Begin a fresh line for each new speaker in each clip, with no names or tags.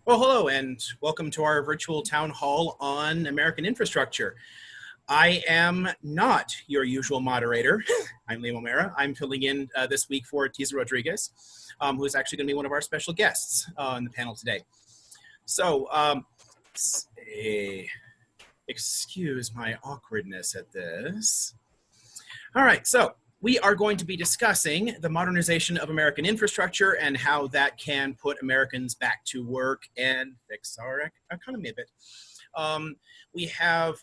Well, hello, and welcome to our virtual town hall on American infrastructure. I am not your usual moderator. I'm Liam O'Mara. I'm filling in this week for Tisa Rodriguez, who is actually going to be one of our special guests on the panel today. So, excuse my awkwardness at this. All right, so we are going to be discussing the modernization of American infrastructure and how that can put Americans back to work and fix our economy a bit. We have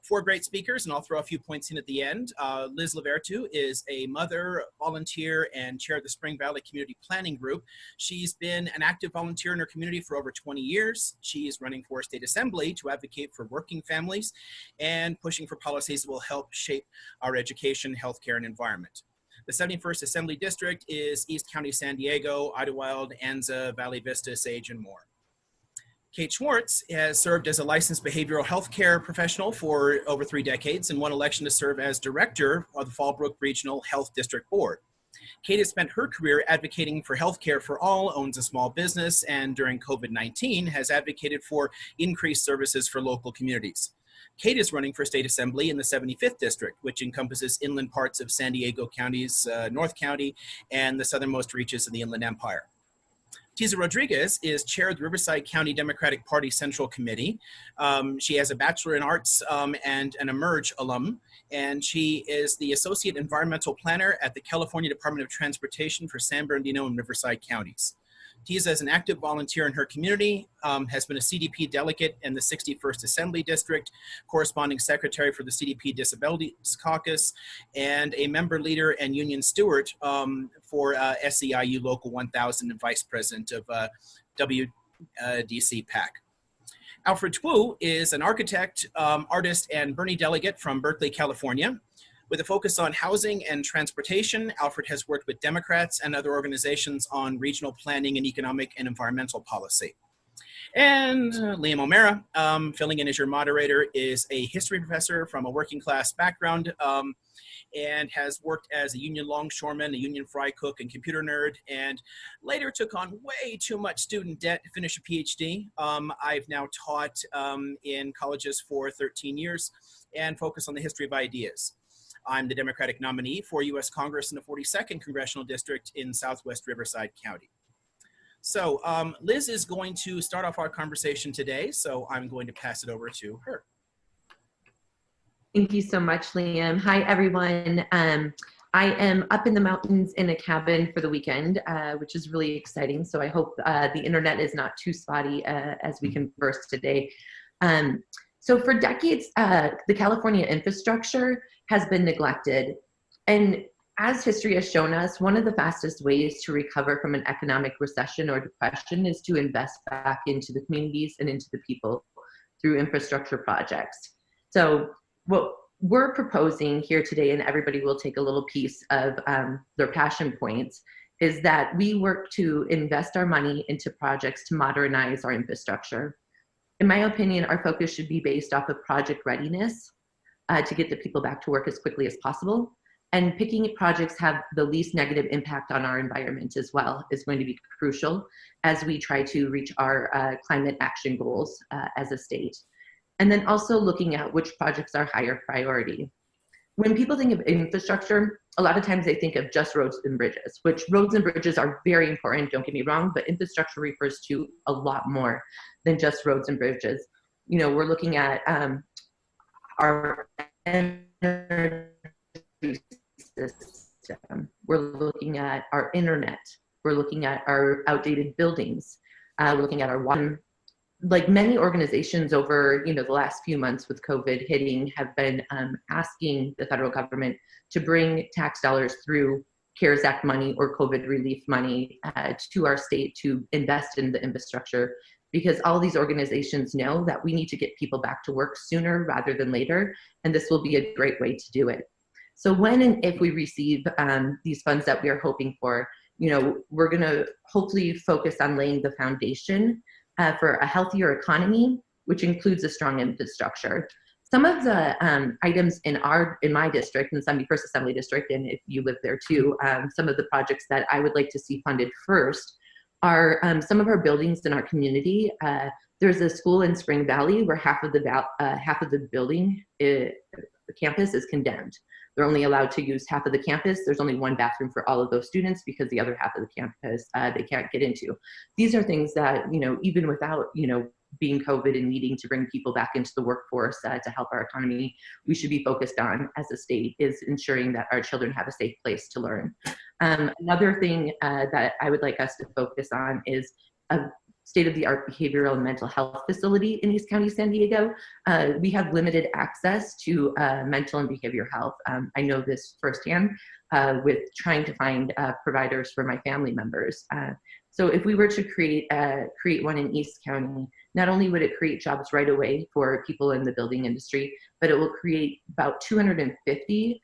four great speakers, and I'll throw a few points in at the end. Liz Levertu is a mother, volunteer, and chair of the Spring Valley Community Planning Group. She's been an active volunteer in her community for over 20 years. She is running for state assembly to advocate for working families and pushing for policies that will help shape our education, healthcare, and environment. The 71st Assembly District is East County, San Diego, Idlewild, Anza, Valley Vista, Sage, and more. Kate Schwartz has served as a licensed behavioral health care professional for over 3 decades and won election to serve as director of the Fallbrook Regional Health District Board. Kate has spent her career advocating for health care for all, owns a small business, and during COVID-19 has advocated for increased services for local communities. Kate is running for state assembly in the 75th district, which encompasses inland parts of San Diego County's North County and the southernmost reaches of the Inland Empire. Tisa Rodriguez is chair of the Riverside County Democratic Party Central Committee. She has a Bachelor in Arts and an Emerge alum, and she is the Associate Environmental Planner at the California Department of Transportation for San Bernardino and Riverside counties. Tisa is an active volunteer in her community, has been a CDP delegate in the 61st Assembly District, corresponding secretary for the CDP Disabilities Caucus, and a member leader and union steward for SEIU Local 1000 and vice president of WDC PAC. Alfred Twu is an architect, artist, and Bernie delegate from Berkeley, California. With a focus on housing and transportation, Alfred has worked with Democrats and other organizations on regional planning and economic and environmental policy. And Liam O'Mara, filling in as your moderator, is a history professor from a working class background and has worked as a union longshoreman, a union fry cook, and computer nerd, and later took on way too much student debt to finish a PhD. I've now taught in colleges for 13 years and focus on the history of ideas. I'm the Democratic nominee for U.S. Congress in the 42nd Congressional District in Southwest Riverside County. So Liz is going to start off our conversation today, so I'm going to pass it over to her.
Thank you so much, Liam. Hi, everyone. I am up in the mountains in a cabin for the weekend, which is really exciting. So I hope the internet is not too spotty as we converse today. So for decades, the California infrastructure has been neglected. And as history has shown us, one of the fastest ways to recover from an economic recession or depression is to invest back into the communities and into the people through infrastructure projects. So what we're proposing here today, and everybody will take a little piece of their passion points, is that we work to invest our money into projects to modernize our infrastructure. In my opinion, our focus should be based off of project readiness to get the people back to work as quickly as possible. And picking projects have the least negative impact on our environment as well is going to be crucial as we try to reach our climate action goals as a state. And then also looking at which projects are higher priority. When people think of infrastructure, a lot of times they think of just roads and bridges, which roads and bridges are very important, don't get me wrong, but infrastructure refers to a lot more than just roads and bridges. You know, we're looking at our energy system, we're looking at our internet, we're looking at our outdated buildings, we're looking at our water. Like many organizations over the last few months with COVID hitting have been asking the federal government to bring tax dollars through CARES Act money or COVID relief money to our state to invest in the infrastructure, because all these organizations know that we need to get people back to work sooner rather than later, and this will be a great way to do it. So when and if we receive these funds that we are hoping for, we're going to hopefully focus on laying the foundation for a healthier economy, which includes a strong infrastructure. Some of the items in my district, in the 71st Assembly District, and if you live there too, some of the projects that I would like to see funded first Some of our buildings in our community, there's a school in Spring Valley where half of the building, the campus is condemned. They're only allowed to use half of the campus. There's only one bathroom for all of those students because the other half of the campus they can't get into. These are things that, even without, being COVID and needing to bring people back into the workforce to help our economy, we should be focused on as a state is ensuring that our children have a safe place to learn. Another thing that I would like us to focus on is a state-of-the-art behavioral and mental health facility in East County, San Diego. We have limited access to mental and behavioral health. I know this firsthand with trying to find providers for my family members. So if we were to create one in East County, not only would it create jobs right away for people in the building industry, but it will create about 250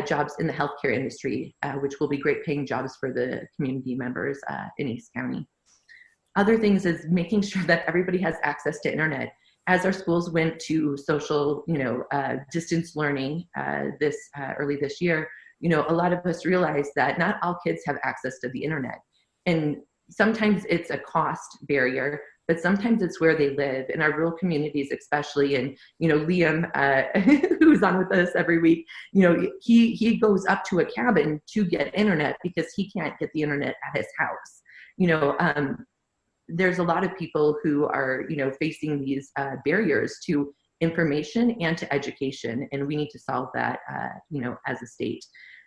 jobs in the healthcare industry, which will be great paying jobs for the community members in East County. Other things is making sure that everybody has access to internet. As our schools went to social, distance learning early this year, a lot of us realized that not all kids have access to the internet. And sometimes it's a cost barrier, but sometimes it's where they live in our rural communities, especially. And, Liam, who's on with us every week, he goes up to a cabin to get internet because he can't get the internet at his house. There's a lot of people who are, facing these barriers to information and to education, and we need to solve that, as a state.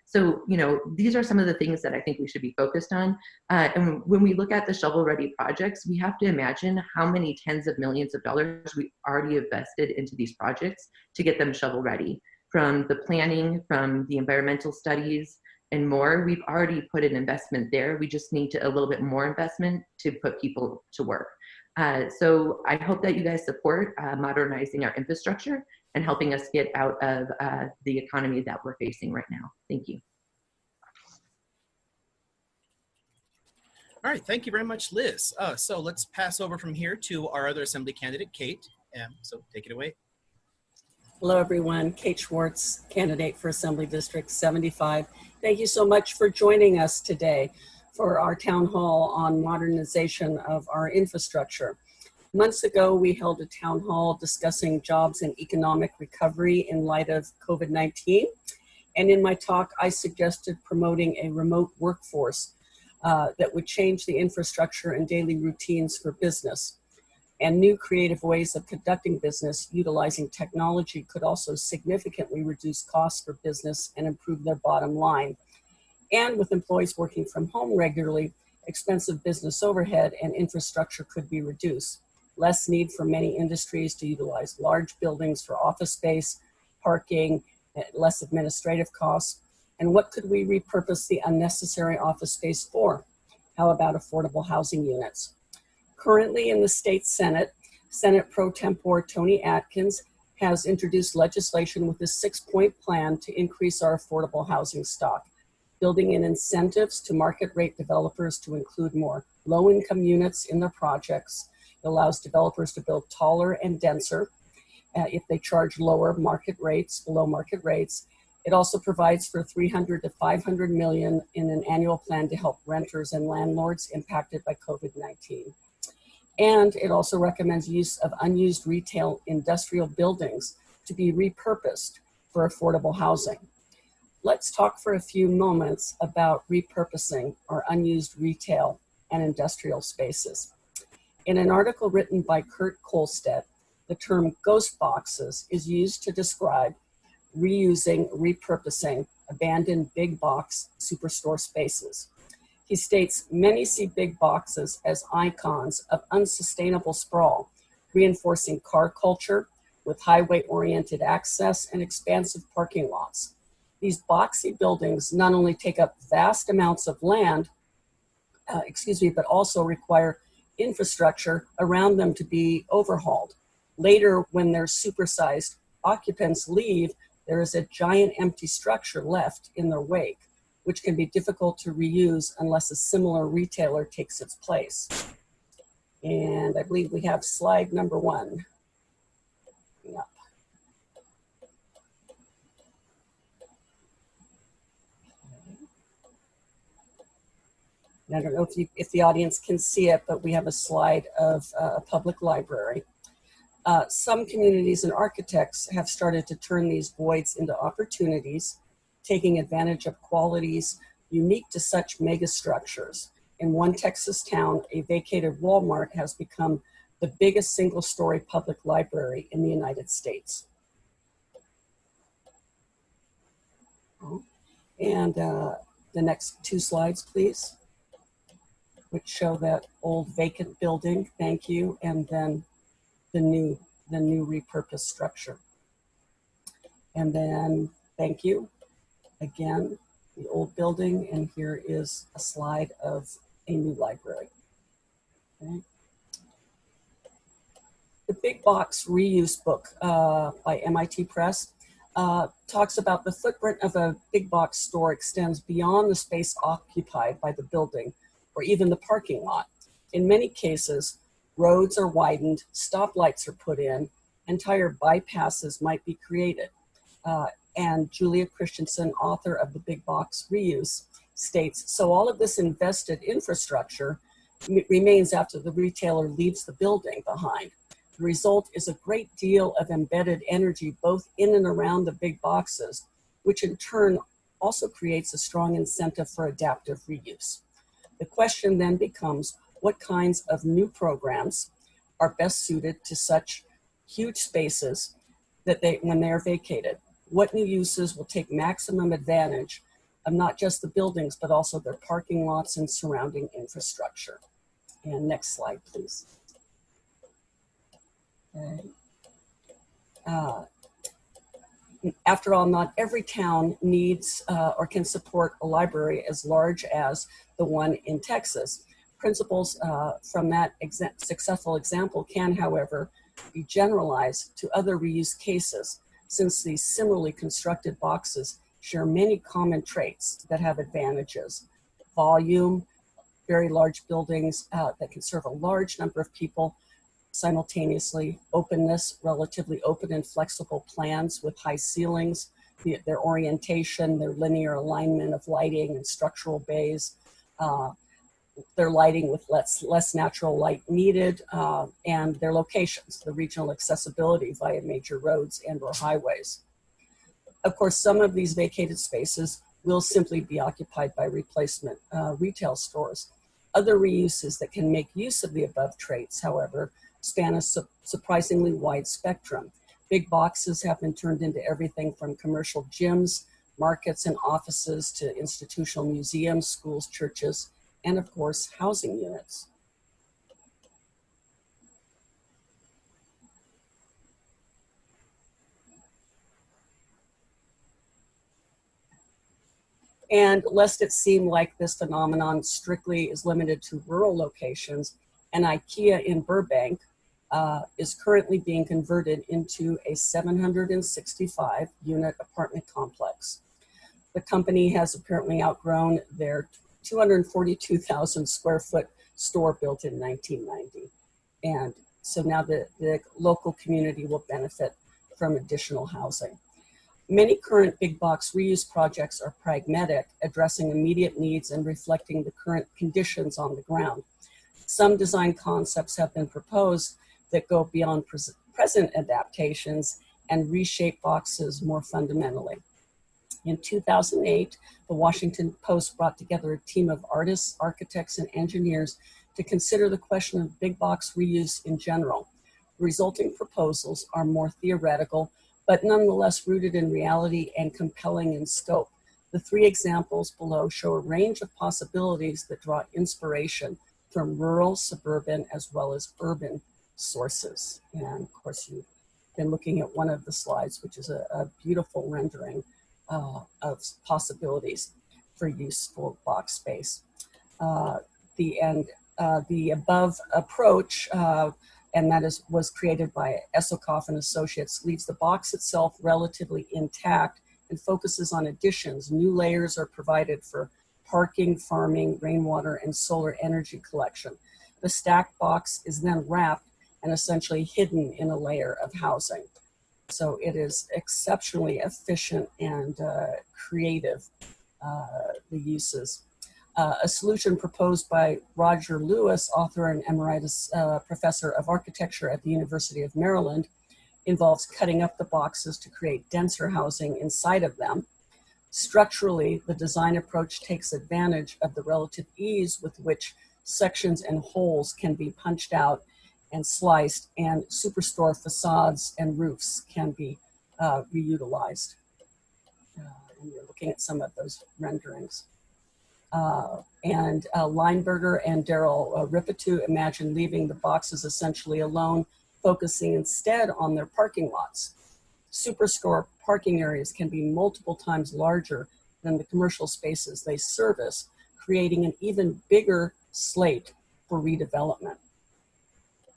So, these are some of the things that I think we should be focused on. And when we look at the shovel-ready projects, we have to imagine how many tens of millions of dollars we already invested into these projects to get them shovel-ready. From the planning, from the environmental studies, and more, we've already put an investment there. We just need a little bit more investment to put people to work. So I hope that you guys support modernizing our infrastructure and helping us get out of the economy that we're facing right now. Thank you.
All right, thank you very much, Liz. So let's pass over from here to our other assembly candidate, Kate. So take it away.
Hello, everyone. Kate Schwartz, candidate for Assembly District 75. Thank you so much for joining us today for our town hall on modernization of our infrastructure. Months ago, we held a town hall discussing jobs and economic recovery in light of COVID-19. And in my talk, I suggested promoting a remote workforce that would change the infrastructure and daily routines for business. And new creative ways of conducting business utilizing technology could also significantly reduce costs for business and improve their bottom line. And with employees working from home regularly, expensive business overhead and infrastructure could be reduced. Less need for many industries to utilize large buildings for office space, parking, less administrative costs. And what could we repurpose the unnecessary office space for? How about affordable housing units? Currently in the state Senate, Senate Pro Tempore Tony Atkins has introduced legislation with a 6-point plan to increase our affordable housing stock, building in incentives to market rate developers to include more low-income units in their projects. It allows developers to build taller and denser if they charge lower market rates, below market rates. It also provides for $300 to $500 million in an annual plan to help renters and landlords impacted by COVID-19. And it also recommends use of unused retail industrial buildings to be repurposed for affordable housing. Let's talk for a few moments about repurposing our unused retail and industrial spaces. In an article written by Kurt Kolstedt, the term ghost boxes is used to describe reusing, repurposing abandoned big box superstore spaces. He states, many see big boxes as icons of unsustainable sprawl, reinforcing car culture with highway-oriented access and expansive parking lots. These boxy buildings not only take up vast amounts of land, but also require infrastructure around them to be overhauled. Later, when their supersized occupants leave, there is a giant empty structure left in their wake, which can be difficult to reuse unless a similar retailer takes its place. And I believe we have slide number 1. Yep. And I don't know if the audience can see it, but we have a slide of a public library. Some communities and architects have started to turn these voids into opportunities, taking advantage of qualities unique to such megastructures. In one Texas town, a vacated Walmart has become the biggest single-story public library in the United States. And the next two slides, please, which show that old vacant building, thank you, and then the new repurposed structure. And then, thank you, again, the old building, and here is a slide of a new library. Okay. The Big Box Reuse book by MIT Press talks about the footprint of a big box store extends beyond the space occupied by the building or even the parking lot. In many cases, roads are widened, stoplights are put in, entire bypasses might be created. And Julia Christensen, author of The Big Box Reuse, states, so all of this invested infrastructure remains after the retailer leaves the building behind. The result is a great deal of embedded energy both in and around the big boxes, which in turn also creates a strong incentive for adaptive reuse. The question then becomes, what kinds of new programs are best suited to such huge spaces that when they're vacated? What new uses will take maximum advantage of not just the buildings, but also their parking lots and surrounding infrastructure? And next slide, please. Okay. After all, not every town needs or can support a library as large as the one in Texas. Principles from that successful example can, however, be generalized to other reuse cases, since these similarly constructed boxes share many common traits that have advantages. Volume, very large buildings that can serve a large number of people simultaneously, openness, relatively open and flexible plans with high ceilings, their orientation, their linear alignment of lighting and structural bays, their lighting with less natural light needed, and their locations, the regional accessibility via major roads and or highways. Of course, some of these vacated spaces will simply be occupied by replacement retail stores. Other reuses that can make use of the above traits, however, span a surprisingly wide spectrum. Big boxes have been turned into everything from commercial gyms, markets and offices to institutional museums, schools, churches, and of course, housing units. And lest it seem like this phenomenon strictly is limited to rural locations, an IKEA in Burbank is currently being converted into a 765 unit apartment complex. The company has apparently outgrown their 242,000 square foot store built in 1990. And so now the local community will benefit from additional housing. Many current big box reuse projects are pragmatic, addressing immediate needs and reflecting the current conditions on the ground. Some design concepts have been proposed that go beyond present adaptations and reshape boxes more fundamentally. In 2008, the Washington Post brought together a team of artists, architects, and engineers to consider the question of big box reuse in general. The resulting proposals are more theoretical, but nonetheless rooted in reality and compelling in scope. The three examples below show a range of possibilities that draw inspiration from rural, suburban, as well as urban sources. And of course, you've been looking at one of the slides, which is a beautiful rendering of possibilities for useful box space. The above approach, and that was created by Esselkoff and Associates, leaves the box itself relatively intact and focuses on additions. New layers are provided for parking, farming, rainwater, and solar energy collection. The stacked box is then wrapped and essentially hidden in a layer of housing. So it is exceptionally efficient and creative, the uses. A solution proposed by Roger Lewis, author and emeritus professor of architecture at the University of Maryland, involves cutting up the boxes to create denser housing inside of them. Structurally, the design approach takes advantage of the relative ease with which sections and holes can be punched out and sliced, and superstore facades and roofs can be reutilized. And you're looking at some of those renderings. Lineberger and Daryl Levertu imagine leaving the boxes essentially alone, focusing instead on their parking lots. Superstore parking areas can be multiple times larger than the commercial spaces they service, creating an even bigger slate for redevelopment.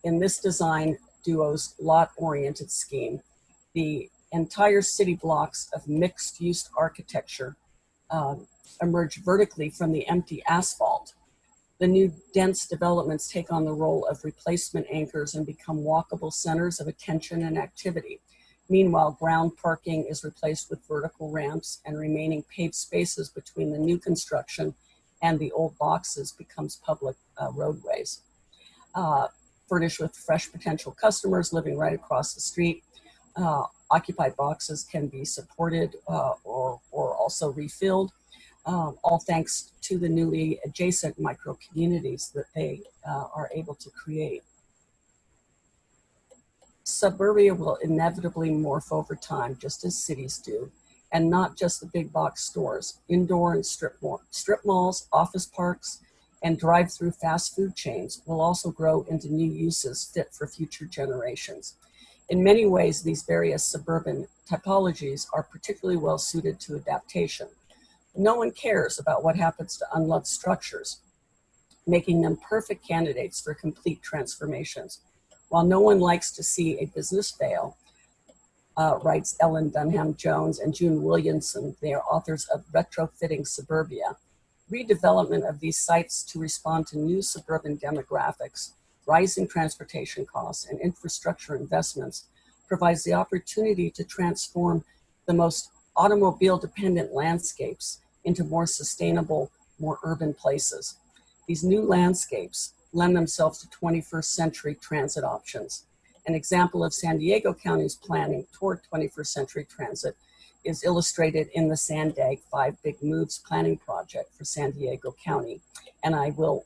In this design duo's lot-oriented scheme, the entire city blocks of mixed-use architecture emerge vertically from the empty asphalt. The new dense developments take on the role of replacement anchors and become walkable centers of attention and activity. Meanwhile, ground parking is replaced with vertical ramps, and remaining paved spaces between the new construction and the old boxes becomes public roadways. Furnished with fresh potential customers living right across the street, occupied boxes can be supported or also refilled, all thanks to the newly adjacent micro communities that they are able to create. Suburbia will inevitably morph over time, just as cities do, and not just the big box stores. Indoor and strip malls, office parks, and drive-through fast food chains will also grow into new uses fit for future generations. In many ways, these various suburban typologies are particularly well suited to adaptation. No one cares about what happens to unloved structures, making them perfect candidates for complete transformations. While no one likes to see a business fail, writes Ellen Dunham Jones and June Williamson, they are authors of Retrofitting Suburbia. Redevelopment of these sites to respond to new suburban demographics, rising transportation costs, and infrastructure investments provides the opportunity to transform the most automobile-dependent landscapes into more sustainable, more urban places. These new landscapes lend themselves to 21st century transit options. An example of San Diego County's planning toward 21st century transit is illustrated in the Sandag 5 Big Moves planning project for San Diego County. And I will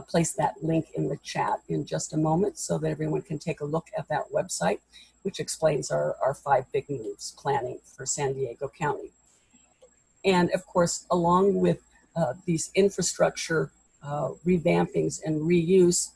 place that link in the chat in just a moment so that everyone can take a look at that website, which explains our 5 Big Moves planning for San Diego County. And of course, along with these infrastructure revampings and reuse,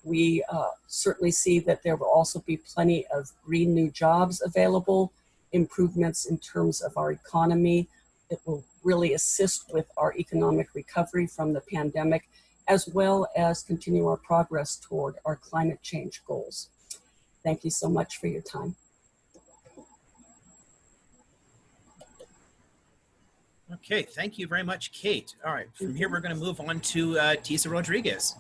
we certainly see that there will also be plenty of green new jobs available, improvements in terms of our economy that will really assist with our economic recovery from the pandemic, as well as continue our progress toward our climate change goals. Thank you so much for your time.
Okay, thank you very much, Kate. All right, from here we're going to move on to Tisa Rodriguez.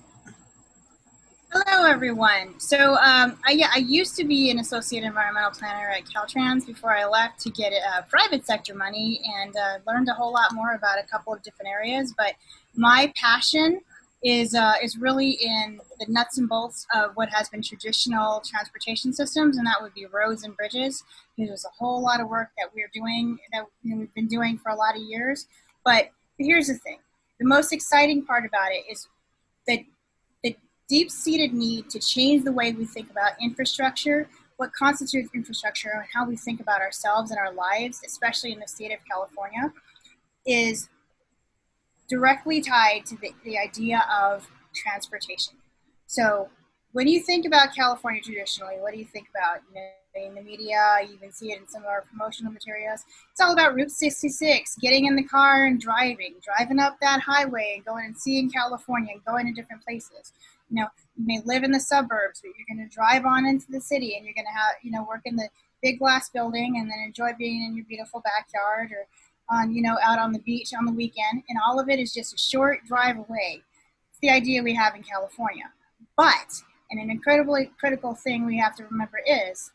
Hello, everyone. So I used to be an associate environmental planner at Caltrans before I left to get private sector money, and learned a whole lot more about a couple of different areas. But my passion is really in the nuts and bolts of what has been traditional transportation systems, and that would be roads and bridges. There's a whole lot of work that we're doing, that we've been doing for a lot of years. But here's the thing. The most exciting part about it is that the deep-seated need to change the way we think about infrastructure, what constitutes infrastructure, and how we think about ourselves and our lives, especially in the state of California, is directly tied to the idea of transportation. So when you think about California traditionally, what do you think about? You know, in the media, you even see it in some of our promotional materials. It's all about Route 66, getting in the car and driving up that highway and going and seeing California and going to different places. You know, you may live in the suburbs, but you're going to drive on into the city, and you're going to have, you know, work in the big glass building and then enjoy being in your beautiful backyard, or on, you know, out on the beach on the weekend. And all of it is just a short drive away. It's the idea we have in California. But, and an incredibly critical thing we have to remember is,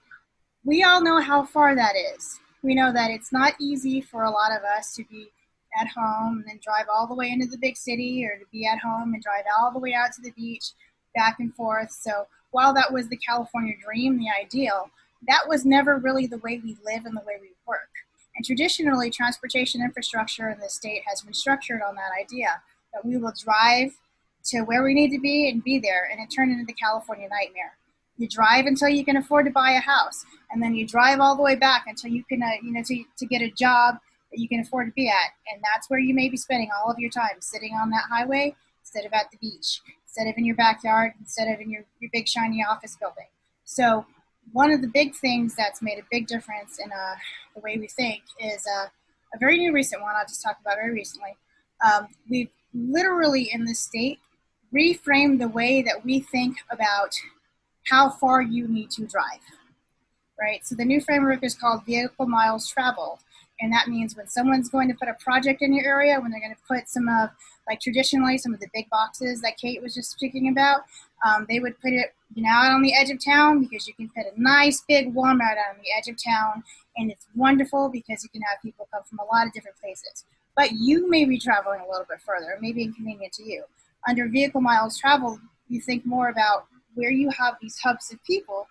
we all know how far that is. We know that it's not easy for a lot of us to be at home and then drive all the way into the big city, or to be at home and drive all the way out to the beach, back and forth. So while that was the California dream, the ideal, that was never really the way we live and the way we work. And traditionally, transportation infrastructure in the state has been structured on that idea that we will drive to where we need to be and be there, and it turned into the California nightmare. You drive until you can afford to buy a house, and then you drive all the way back until you can, to get a job that you can afford to be at. And that's where you may be spending all of your time, sitting on that highway instead of at the beach, instead of in your backyard, instead of in your big shiny office building. So one of the big things that's made a big difference in the way we think is a very new recent one I'll just talk about very recently. We've literally in this state reframed the way that we think about how far you need to drive, right? So the new framework is called vehicle miles traveled. And that means when someone's going to put a project in your area, when they're going to put some of, like traditionally, some of the big boxes that Kate was just speaking about, they would put it out on the edge of town, because you can put a nice big Walmart out on the edge of town. And it's wonderful because you can have people come from a lot of different places. But you may be traveling a little bit further. It may be inconvenient to you. Under vehicle miles traveled, you think more about where you have these hubs of people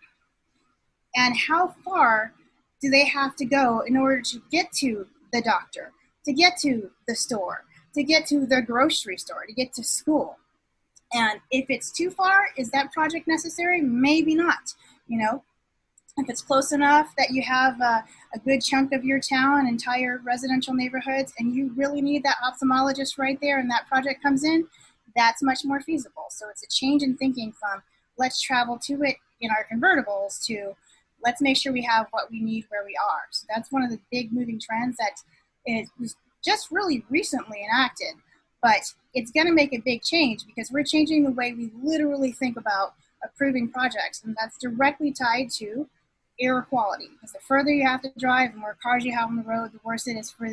and how far do they have to go in order to get to the doctor, to get to the store, to get to the grocery store, to get to school. And if it's too far, is that project necessary? Maybe not. If it's close enough that you have a good chunk of your town, entire residential neighborhoods, and you really need that ophthalmologist right there and that project comes in, that's much more feasible. So it's a change in thinking from let's travel to it in our convertibles to let's make sure we have what we need where we are. So that's one of the big moving trends that it was just really recently enacted, but it's going to make a big change because we're changing the way we literally think about approving projects, and that's directly tied to air quality. Because the further you have to drive, the more cars you have on the road, the worse it is for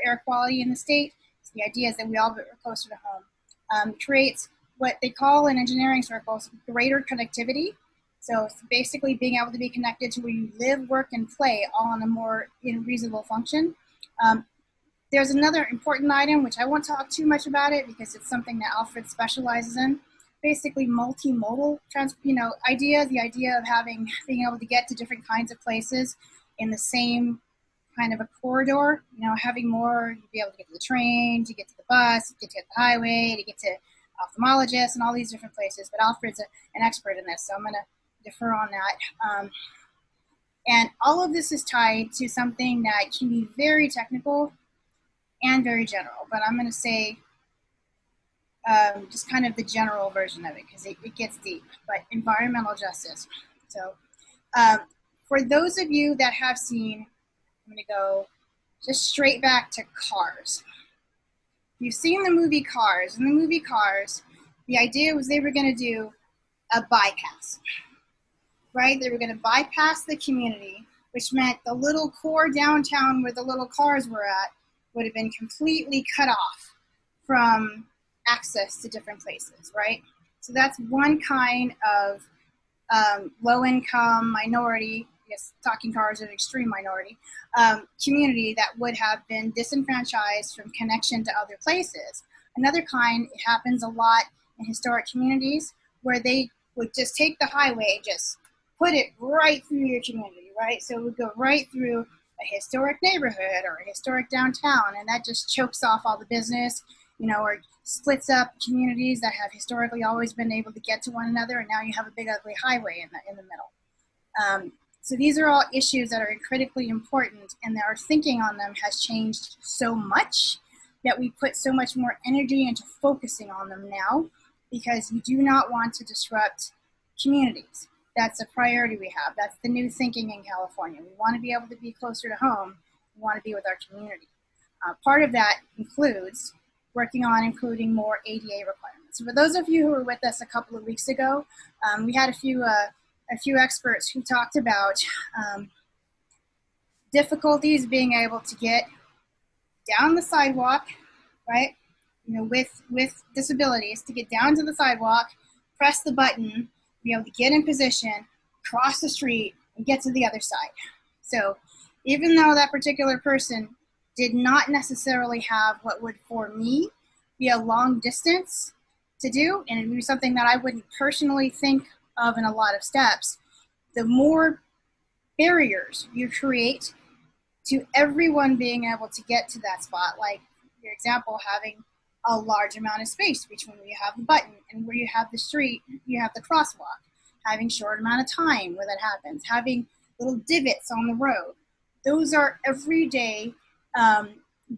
air quality in the state. So the idea is that we all get closer to home. Creates what they call in engineering circles greater connectivity. So it's basically being able to be connected to where you live, work, and play all in a more reasonable function. There's another important item, which I won't talk too much about it because it's something that Alfred specializes in. Basically multimodal idea, the idea of being able to get to different kinds of places in the same kind of a corridor, having more, you'd be able to get to the train, to get to the bus, to get to the highway, to get to ophthalmologists and all these different places. But Alfred's an expert in this, so I'm going to defer on that. And all of this is tied to something that can be very technical and very general, but I'm going to say just kind of the general version of it because it gets deep, but environmental justice. So for those of you that have seen, I'm going to go just straight back to Cars. You've seen the movie Cars. In the movie Cars, the idea was they were going to do a bypass, right? They were going to bypass the community, which meant the little core downtown where the little cars were at would have been completely cut off from access to different places, right? So that's one kind of low-income minority, yes, talking cars are an extreme minority, community that would have been disenfranchised from connection to other places. Another kind, it happens a lot in historic communities where they would just take the highway, just put it right through your community, right? So it would go right through a historic neighborhood or a historic downtown, and that just chokes off all the business, or splits up communities that have historically always been able to get to one another, and now you have a big ugly highway in the middle. So these are all issues that are critically important, and our thinking on them has changed so much that we put so much more energy into focusing on them now because you do not want to disrupt communities. That's a priority we have. That's the new thinking in California. We want to be able to be closer to home. We want to be with our community. Part of that includes working on including more ADA requirements. So for those of you who were with us a couple of weeks ago, we had a few experts who talked about difficulties being able to get down the sidewalk, right? With disabilities, to get down to the sidewalk, press the button, be able to get in position, cross the street, and get to the other side. So even though that particular person did not necessarily have what would, for me, be a long distance to do, and it would be something that I wouldn't personally think of in a lot of steps, the more barriers you create to everyone being able to get to that spot, like your example, having a large amount of space between where you have the button and where you have the street, you have the crosswalk, having short amount of time where that happens, having little divots on the road. Those are everyday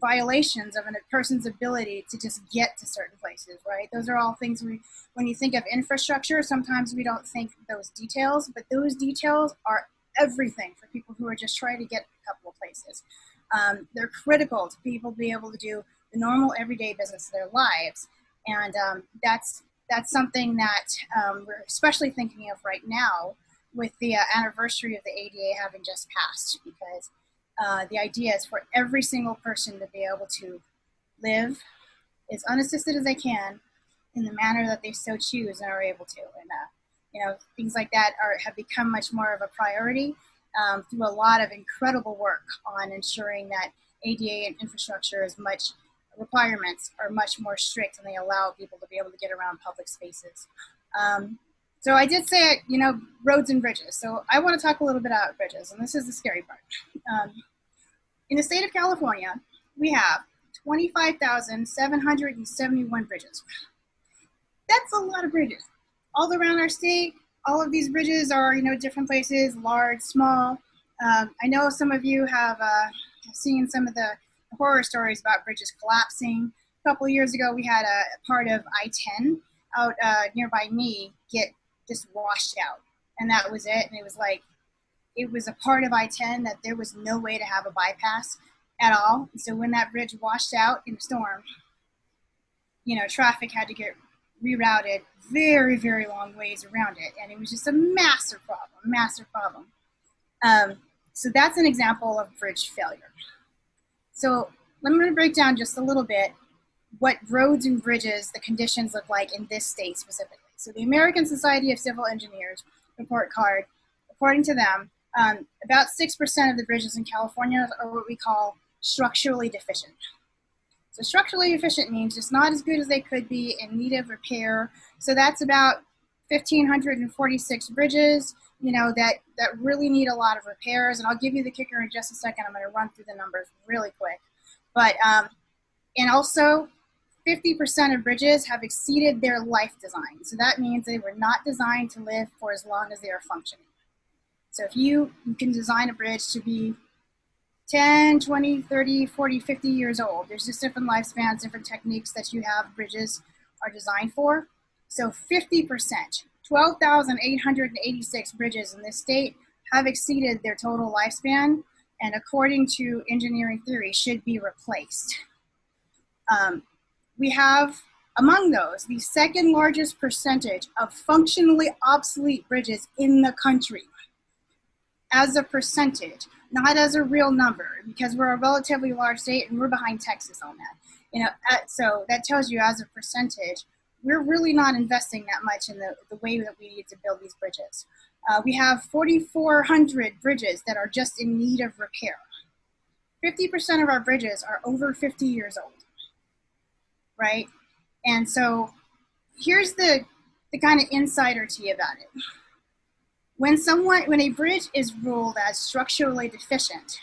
violations of a person's ability to just get to certain places, right? Those are all things when you think of infrastructure, sometimes we don't think those details, but those details are everything for people who are just trying to get a couple of places. They're critical to people be able to do the normal everyday business of their lives. And that's something that we're especially thinking of right now with the anniversary of the ADA having just passed, because the idea is for every single person to be able to live as unassisted as they can in the manner that they so choose and are able to. And things like that have become much more of a priority through a lot of incredible work on ensuring that ADA and infrastructure requirements are much more strict, and they allow people to be able to get around public spaces. So I did say, roads and bridges. So I want to talk a little bit about bridges, and this is the scary part. In the state of California, we have 25,771 bridges. That's a lot of bridges. All around our state, all of these bridges are, different places, large, small. I know some of you have seen some of the horror stories about bridges collapsing. A couple of years ago, we had a part of I-10 out nearby me get just washed out. And that was it. And it was like, it was a part of I-10 that there was no way to have a bypass at all. And so when that bridge washed out in a storm, traffic had to get rerouted very, very long ways around it. And it was just a massive problem. So that's an example of bridge failure. So I'm going to break down just a little bit what roads and bridges, the conditions look like in this state specifically. So the American Society of Civil Engineers report card, according to them, about 6% of the bridges in California are what we call structurally deficient. So structurally deficient means just not as good as they could be, in need of repair. So that's about 1,546 bridges, that really need a lot of repairs. And I'll give you the kicker in just a second. I'm going to run through the numbers really quick. But, and also 50% of bridges have exceeded their life design. So that means they were not designed to live for as long as they are functioning. So if you can design a bridge to be 10, 20, 30, 40, 50 years old, there's just different lifespans, different techniques that you have bridges are designed for. So 50%, 12,886 bridges in this state have exceeded their total lifespan, and according to engineering theory, should be replaced. We have, among those, the second largest percentage of functionally obsolete bridges in the country. As a percentage, not as a real number, because we're a relatively large state and we're behind Texas on that. So that tells you as a percentage, we're really not investing that much in the way that we need to build these bridges. We have 4,400 bridges that are just in need of repair. 50% of our bridges are over 50 years old, right? And so here's the kind of insider tea about it. When a bridge is ruled as structurally deficient,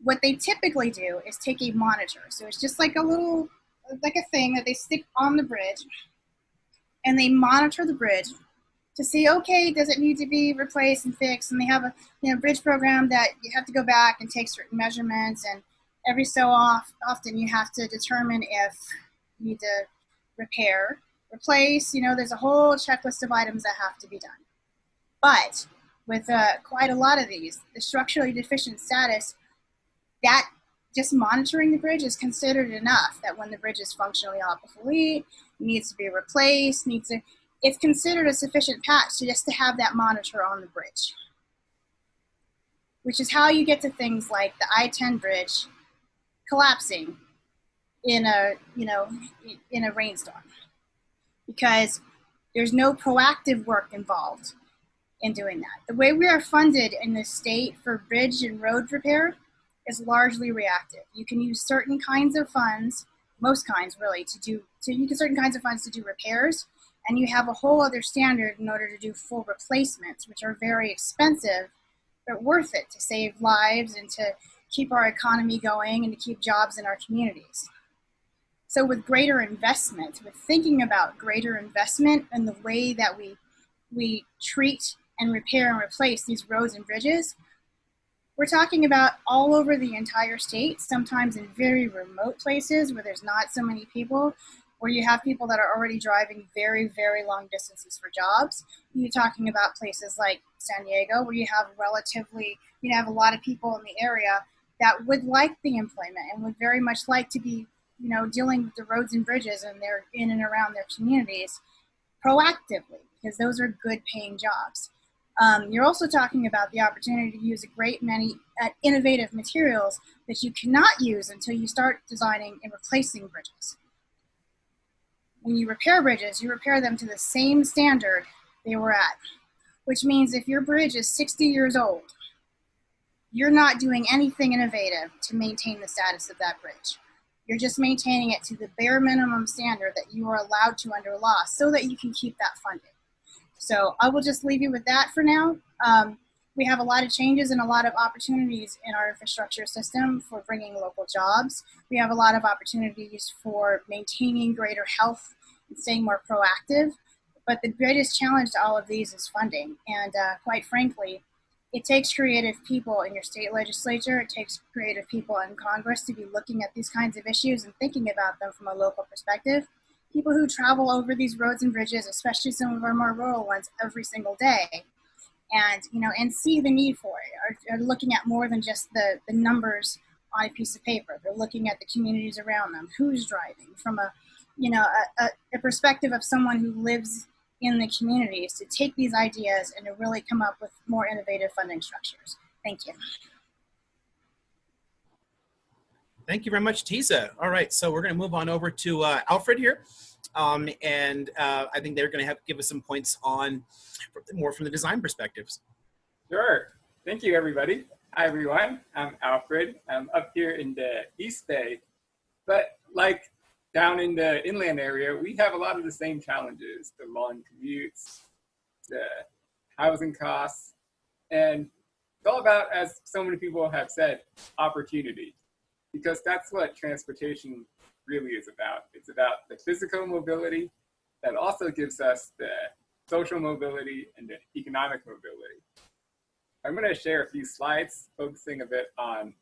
what they typically do is take a monitor. So it's just like a thing that they stick on the bridge, and they monitor the bridge to see, okay, does it need to be replaced and fixed? And they have a bridge program that you have to go back and take certain measurements, and every so often you have to determine if you need to repair, replace, there's a whole checklist of items that have to be done. But with quite a lot of these, the structurally deficient status, that just monitoring the bridge is considered enough that when the bridge is functionally obsolete, needs to be replaced, it's considered a sufficient patch just to have that monitor on the bridge. Which is how you get to things like the I-10 bridge collapsing in a rainstorm, because there's no proactive work involved in doing that. The way we are funded in the state for bridge and road repair is largely reactive. You can use certain kinds of funds, most kinds really, certain kinds of funds to do repairs, and you have a whole other standard in order to do full replacements, which are very expensive, but worth it to save lives and to keep our economy going and to keep jobs in our communities. So with greater investment, with thinking about greater investment and the way that we treat and repair and replace these roads and bridges, we're talking about all over the entire state, sometimes in very remote places where there's not so many people, where you have people that are already driving very, very long distances for jobs. You're talking about places like San Diego, where you have a lot of people in the area that would like the employment and would very much like to be, dealing with the roads and bridges and they're in and around their communities proactively, because those are good paying jobs. You're also talking about the opportunity to use a great many innovative materials that you cannot use until you start designing and replacing bridges. When you repair bridges, you repair them to the same standard they were at, which means if your bridge is 60 years old, you're not doing anything innovative to maintain the status of that bridge. You're just maintaining it to the bare minimum standard that you are allowed to under law so that you can keep that funding. So I will just leave you with that for now. We have a lot of changes and a lot of opportunities in our infrastructure system for bringing local jobs. We have a lot of opportunities for maintaining greater health and staying more proactive. But the greatest challenge to all of these is funding. And quite frankly, it takes creative people in your state legislature. It takes creative people in Congress to be looking at these kinds of issues and thinking about them from a local perspective. People who travel over these roads and bridges, especially some of our more rural ones, every single day, and see the need for it, are looking at more than just the numbers on a piece of paper. They're looking at the communities around them, who's driving, from a perspective of someone who lives in the communities, to take these ideas and to really come up with more innovative funding structures. Thank you.
Thank you very much, Tisa. All right, so we're going to move on over to Alfred here. And I think they're going to give us some points on more from the design perspectives.
Sure. Thank you, everybody. Hi, everyone. I'm Alfred. I'm up here in the East Bay. But like down in the inland area, we have a lot of the same challenges: the long commutes, the housing costs, and it's all about, as so many people have said, opportunity. Because that's what transportation really is about. It's about the physical mobility that also gives us the social mobility and the economic mobility. I'm going to share a few slides focusing a bit on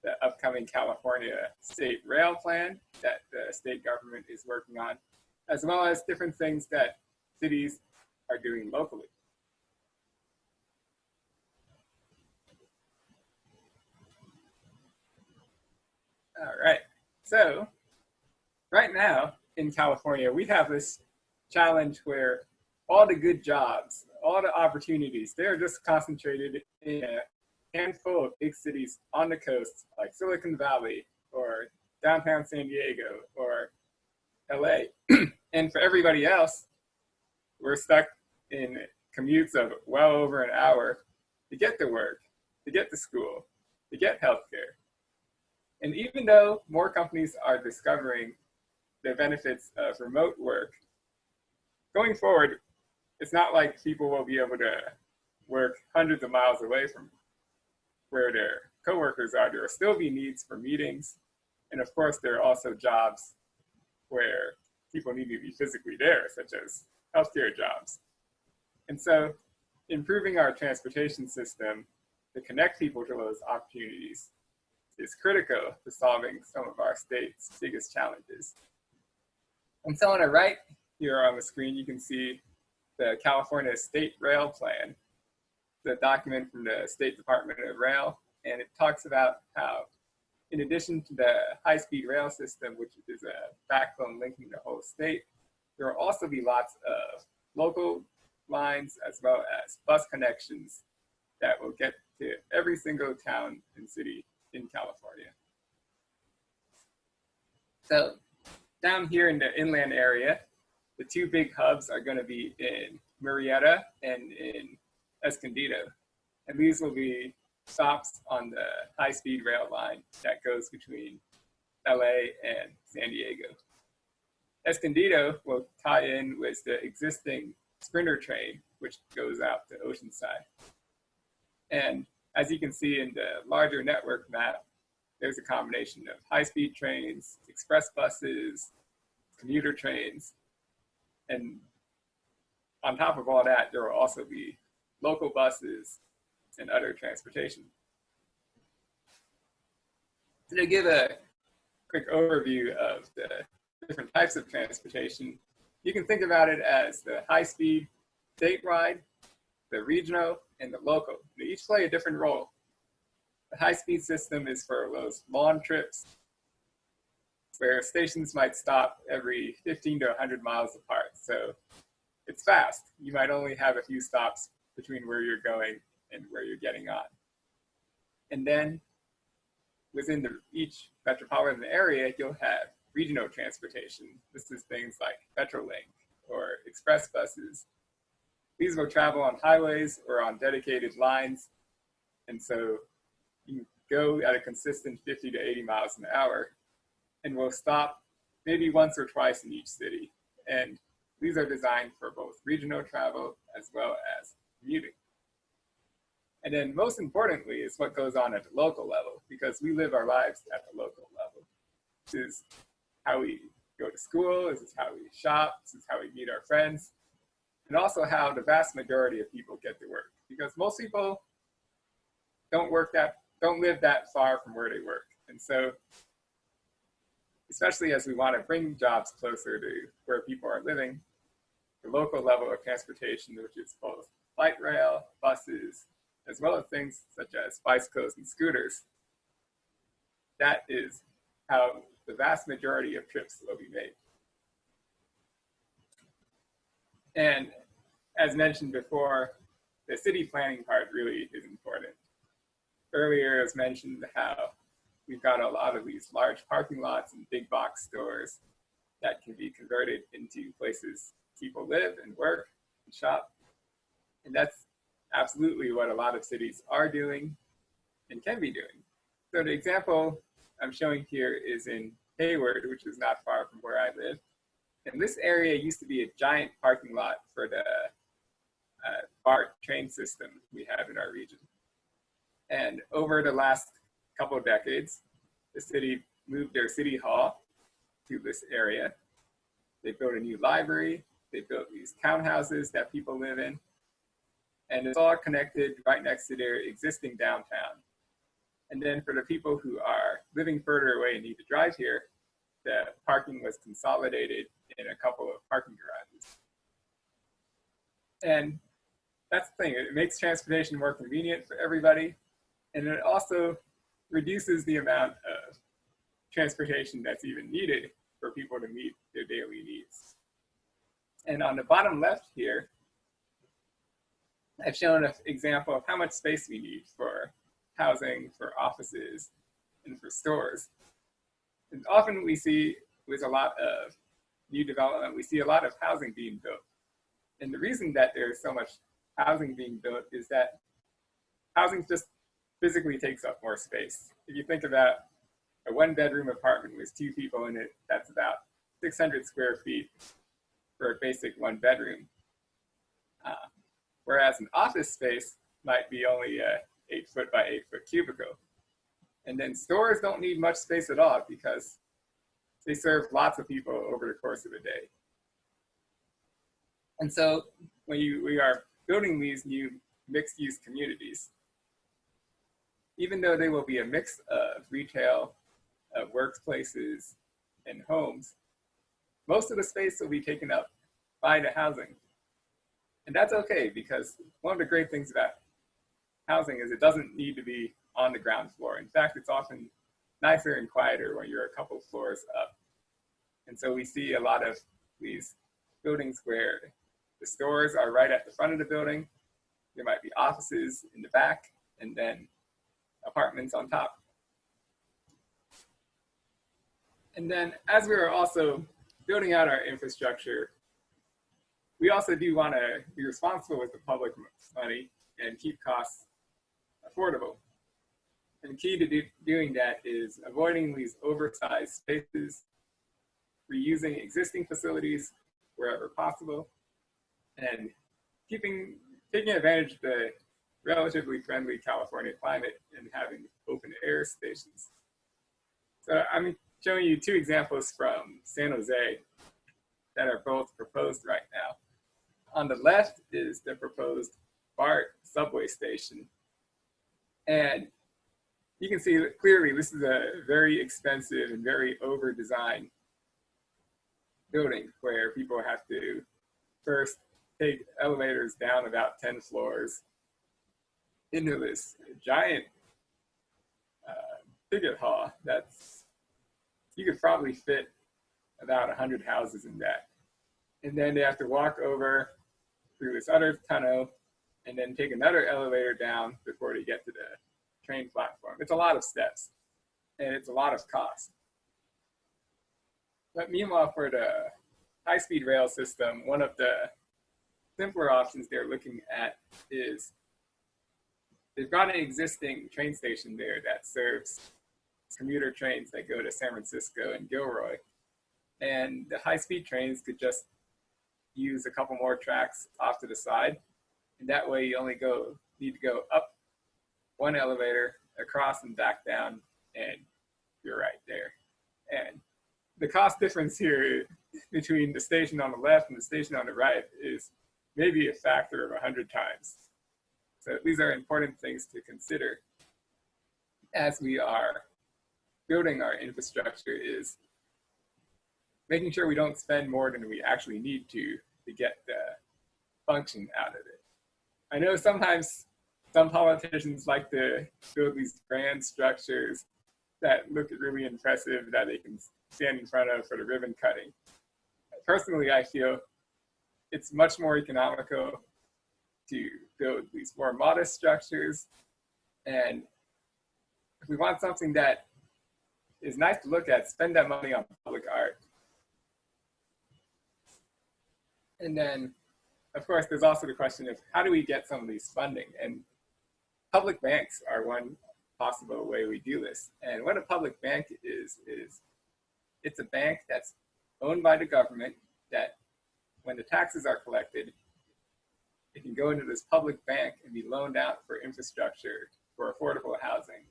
the upcoming California State Rail Plan that the state government is working on, as well as different things that cities are doing locally. All right, so right now in California, we have this challenge where all the good jobs, all the opportunities, they're just concentrated in a handful of big cities on the coast, like Silicon Valley or downtown San Diego or LA. And for everybody else, we're stuck in commutes of well over an hour to get to work, to get to school, to get healthcare. And even though more companies are discovering the benefits of remote work, going forward, it's not like people will be able to work hundreds of miles away from where their coworkers are. There will still be needs for meetings. And of course, there are also jobs where people need to be physically there, such as healthcare jobs. And so improving our transportation system to connect people to those opportunities is critical to solving some of our state's biggest challenges. And so on the right here on the screen, you can see the California State Rail Plan, the document from the State Department of Rail, and it talks about how, in addition to the high-speed rail system, which is a backbone linking the whole state, there will also be lots of local lines as well as bus connections that will get to every single town and city in California. So down here in the inland area, the two big hubs are going to be in Murrieta and in Escondido. And these will be stops on the high-speed rail line that goes between LA and San Diego. Escondido will tie in with the existing Sprinter train, which goes out to Oceanside. And as you can see in the larger network map, there's a combination of high-speed trains, express buses, commuter trains, and on top of all that, there will also be local buses and other transportation. To give a quick overview of the different types of transportation, you can think about it as the high-speed statewide, the regional, and the local. They each play a different role. The high-speed system is for those long trips where stations might stop every 15 to 100 miles apart. So it's fast. You might only have a few stops between where you're going and where you're getting on. And then within each metropolitan area, you'll have regional transportation. This is things like Metrolink or express buses. These will travel on highways or on dedicated lines. And so you go at a consistent 50 to 80 miles an hour and will stop maybe once or twice in each city. And these are designed for both regional travel as well as commuting. And then most importantly is what goes on at the local level, because we live our lives at the local level. This is how we go to school, this is how we shop, this is how we meet our friends, and also how the vast majority of people get to work. Because most people don't live that far from where they work. And so, especially as we want to bring jobs closer to where people are living, the local level of transportation, which is both light rail, buses, as well as things such as bicycles and scooters, that is how the vast majority of trips will be made. And as mentioned before, the city planning part really is important. Earlier, it was mentioned how we've got a lot of these large parking lots and big box stores that can be converted into places people live and work and shop. And that's absolutely what a lot of cities are doing and can be doing. So the example I'm showing here is in Hayward, which is not far from where I live. And this area used to be a giant parking lot for the BART train system we have in our region. And over the last couple of decades, the city moved their city hall to this area. They built a new library. They built these townhouses that people live in. And it's all connected right next to their existing downtown. And then for the people who are living further away and need to drive here, the parking was consolidated in a couple of parking garages. And that's the thing, it makes transportation more convenient for everybody. And it also reduces the amount of transportation that's even needed for people to meet their daily needs. And on the bottom left here, I've shown an example of how much space we need for housing, for offices, and for stores. And often we see with a lot of new development, we see a lot of housing being built. And the reason that there's so much housing being built is that housing just physically takes up more space. If you think about a one-bedroom apartment with 2 people in it, that's about 600 square feet for a basic one bedroom. Whereas an office space might be only a 8-foot by 8-foot cubicle. And then stores don't need much space at all because they serve lots of people over the course of a day. And so when we are building these new mixed-use communities, even though they will be a mix of retail, workplaces, and homes, most of the space will be taken up by the housing. And that's okay, because one of the great things about housing is it doesn't need to be on the ground floor. In fact, it's often nicer and quieter when you're a couple floors up. And so we see a lot of these buildings where the stores are right at the front of the building. There might be offices in the back, and then apartments on top. And then as we are also building out our infrastructure, we also do want to be responsible with the public money and keep costs affordable. And the key to doing that is avoiding these oversized spaces, reusing existing facilities wherever possible, and taking advantage of the relatively friendly California climate and having open air stations. So I'm showing you two examples from San Jose that are both proposed right now. On the left is the proposed BART subway station. And you can see that clearly this is a very expensive and very over-designed building where people have to first take elevators down about 10 floors into this giant ticket hall that's, you could probably fit about 100 houses in that. And then they have to walk over through this other tunnel and then take another elevator down before they get to the train platform. It's a lot of steps and it's a lot of cost. But meanwhile, for the high-speed rail system, one of the simpler options they're looking at is they've got an existing train station there that serves commuter trains that go to San Francisco and Gilroy. And the high-speed trains could just use a couple more tracks off to the side. And that way you only need to go up one elevator, across and back down, and you're right there. And the cost difference here between the station on the left and the station on the right is maybe a factor of 100 times. So these are important things to consider as we are building our infrastructure, is making sure we don't spend more than we actually need to get the function out of it. I know sometimes some politicians like to build these grand structures that look really impressive that they can stand in front of for the ribbon cutting. Personally, I feel it's much more economical to build these more modest structures. And if we want something that is nice to look at, spend that money on public art. And then, of course, there's also the question of how do we get some of these funding? And public banks are one possible way we do this. And what a public bank is it's a bank that's owned by the government that when the taxes are collected, it can go into this public bank and be loaned out for infrastructure, for affordable housing,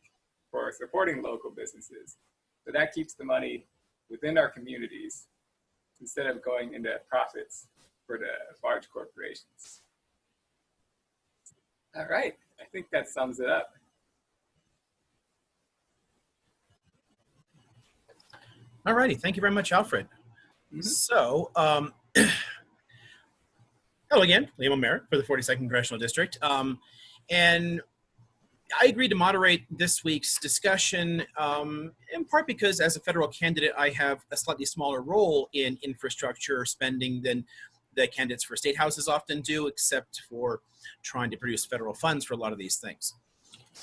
for supporting local businesses. So that keeps the money within our communities instead of going into profits for the large corporations. All right, I think that sums it up.
All righty, thank you very much, Alfred. So, hello again, Liam O'Meara for the 42nd Congressional District. And I agreed to moderate this week's discussion in part because as a federal candidate, I have a slightly smaller role in infrastructure spending than the candidates for state houses often do, except for trying to produce federal funds for a lot of these things.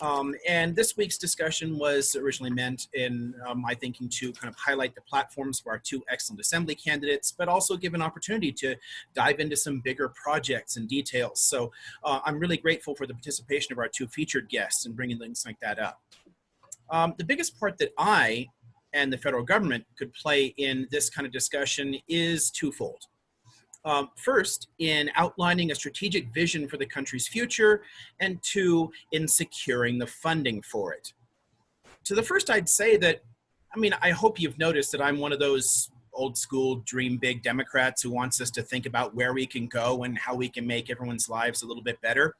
And this week's discussion was originally meant in my thinking to kind of highlight the platforms for our two excellent assembly candidates, but also give an opportunity to dive into some bigger projects and details. So I'm really grateful for the participation of our two featured guests and bringing things like that up. The biggest part that I and the federal government could play in this kind of discussion is twofold. First, in outlining a strategic vision for the country's future, and two, in securing the funding for it. To the first, I'd say that, I hope you've noticed that I'm one of those old school dream big Democrats who wants us to think about where we can go and how we can make everyone's lives a little bit better.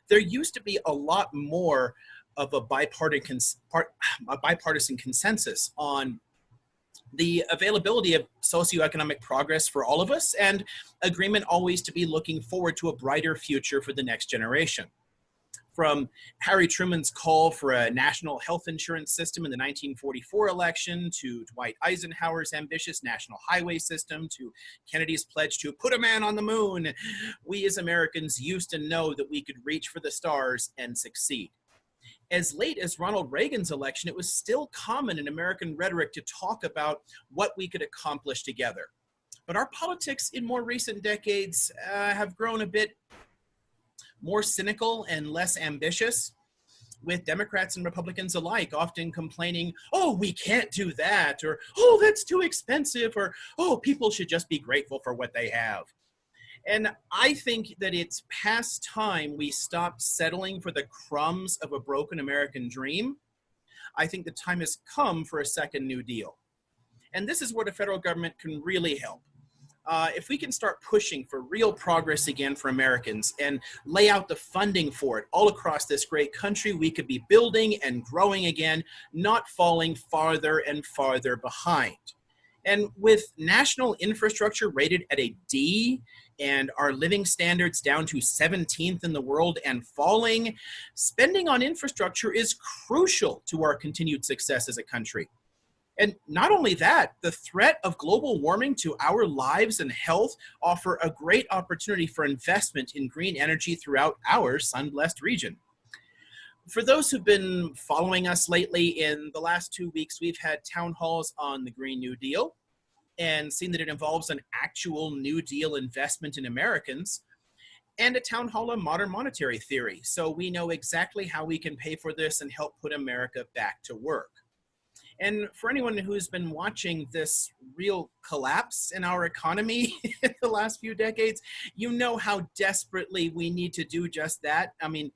There used to be a lot more of a bipartisan consensus on the availability of socioeconomic progress for all of us, and agreement always to be looking forward to a brighter future for the next generation. From Harry Truman's call for a national health insurance system in the 1944 election, to Dwight Eisenhower's ambitious national highway system, to Kennedy's pledge to put a man on the moon, we as Americans used to know that we could reach for the stars and succeed. As late as Ronald Reagan's election, it was still common in American rhetoric to talk about what we could accomplish together. But our politics in more recent decades have grown a bit more cynical and less ambitious. with Democrats and Republicans alike, often complaining, oh, we can't do that, or oh, that's too expensive, or oh, people should just be grateful for what they have. And I think that it's past time we stopped settling for the crumbs of a broken American dream. I think the time has come for a second New Deal. And this is where the federal government can really help. If we can start pushing for real progress again for Americans and lay out the funding for it all across this great country, we could be building and growing again, not falling farther and farther behind. And with national infrastructure rated at a D and our living standards down to 17th in the world and falling, spending on infrastructure is crucial to our continued success as a country. And not only that, the threat of global warming to our lives and health offer a great opportunity for investment in green energy throughout our sun-blessed region. For those who've been following us lately, in the last 2 weeks, we've had town halls on the Green New Deal and seen that it involves an actual New Deal investment in Americans, and a town hall on modern monetary theory. So we know exactly how we can pay for this and help put America back to work. And for anyone who's been watching this real collapse in our economy in the last few decades, you know how desperately we need to do just that. I mean,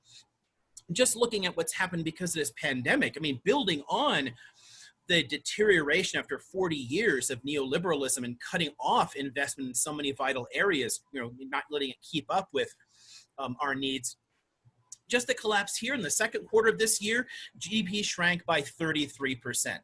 just looking at what's happened because of this pandemic, I mean, building on the deterioration after 40 years of neoliberalism and cutting off investment in so many vital areas, you know, not letting it keep up with our needs. Just the collapse here in the second quarter of this year, GDP shrank by 33%.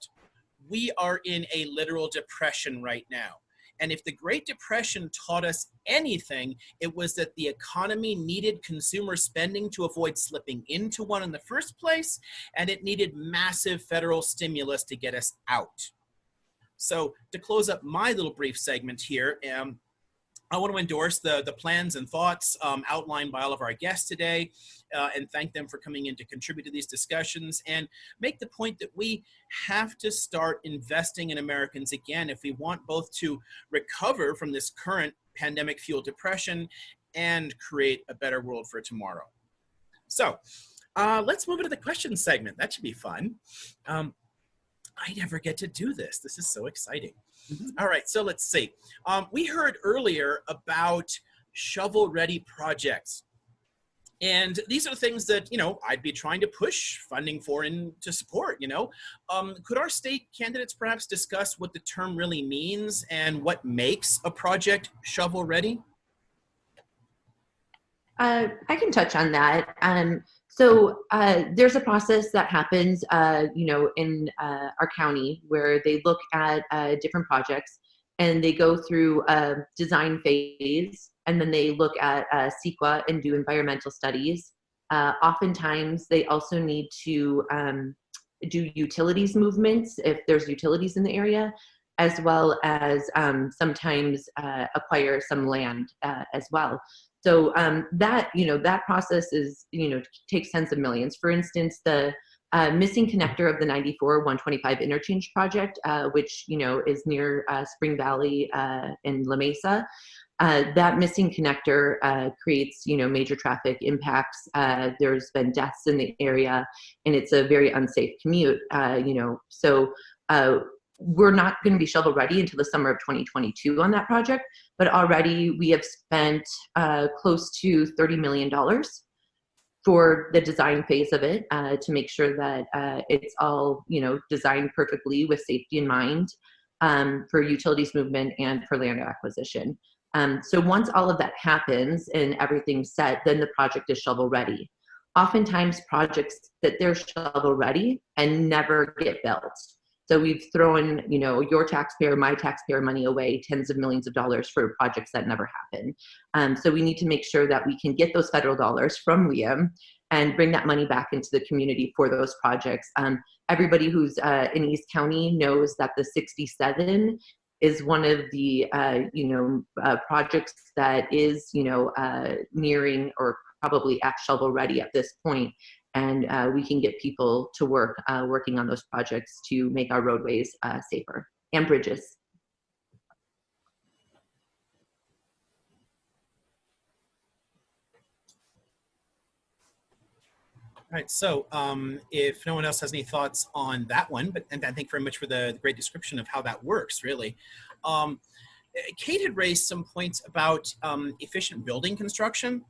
We are in a literal depression right now. And if the Great Depression taught us anything, it was that the economy needed consumer spending to avoid slipping into one in the first place, and it needed massive federal stimulus to get us out. So to close up my little brief segment here, I want to endorse the plans and thoughts outlined by all of our guests today and thank them for coming in to contribute to these discussions and make the point that we have to start investing in Americans again if we want both to recover from this current pandemic-fueled depression and create a better world for tomorrow. So let's move into the question segment. That should be fun. I never get to do this. This is so exciting. All right, so let's see. We heard earlier about shovel-ready projects. And these are the things that, you know, I'd be trying to push funding for and to support, you know. Could our state candidates perhaps discuss what the term really means and what makes a project shovel-ready?
I can touch on that. So there's a process that happens, you know, in our county where they look at different projects and they go through a design phase, and then they look at CEQA and do environmental studies. Oftentimes, they also need to do utilities movements if there's utilities in the area, as well as sometimes acquire some land as well. So that, you know, that process is, you know, takes tens of millions. For instance, the missing connector of the 94-125 interchange project, which, you know, is near Spring Valley in La Mesa. That missing connector creates, you know, major traffic impacts. There's been deaths in the area, and it's a very unsafe commute, you know. So we're not going to be shovel ready until the summer of 2022 on that project, but already we have spent close to $30 million for the design phase of it to make sure that it's all, you know, designed perfectly with safety in mind for utilities movement and for land acquisition. So once all of that happens and everything's set, then the project is shovel ready. Oftentimes projects that they're shovel ready and never get built. So we've thrown, you know, your taxpayer, my taxpayer money away, tens of millions of dollars for projects that never happen. So we need to make sure that we can get those federal dollars from Liam and bring that money back into the community for those projects. Everybody who's in East County knows that the 67 is one of the, you know, projects that is, you know, nearing or probably at shovel ready at this point. And we can get people to work working on those projects to make our roadways safer and bridges.
All right, so if no one else has any thoughts on that one, and thank you very much for the great description of how that works, really. Kate had raised some points about efficient building construction,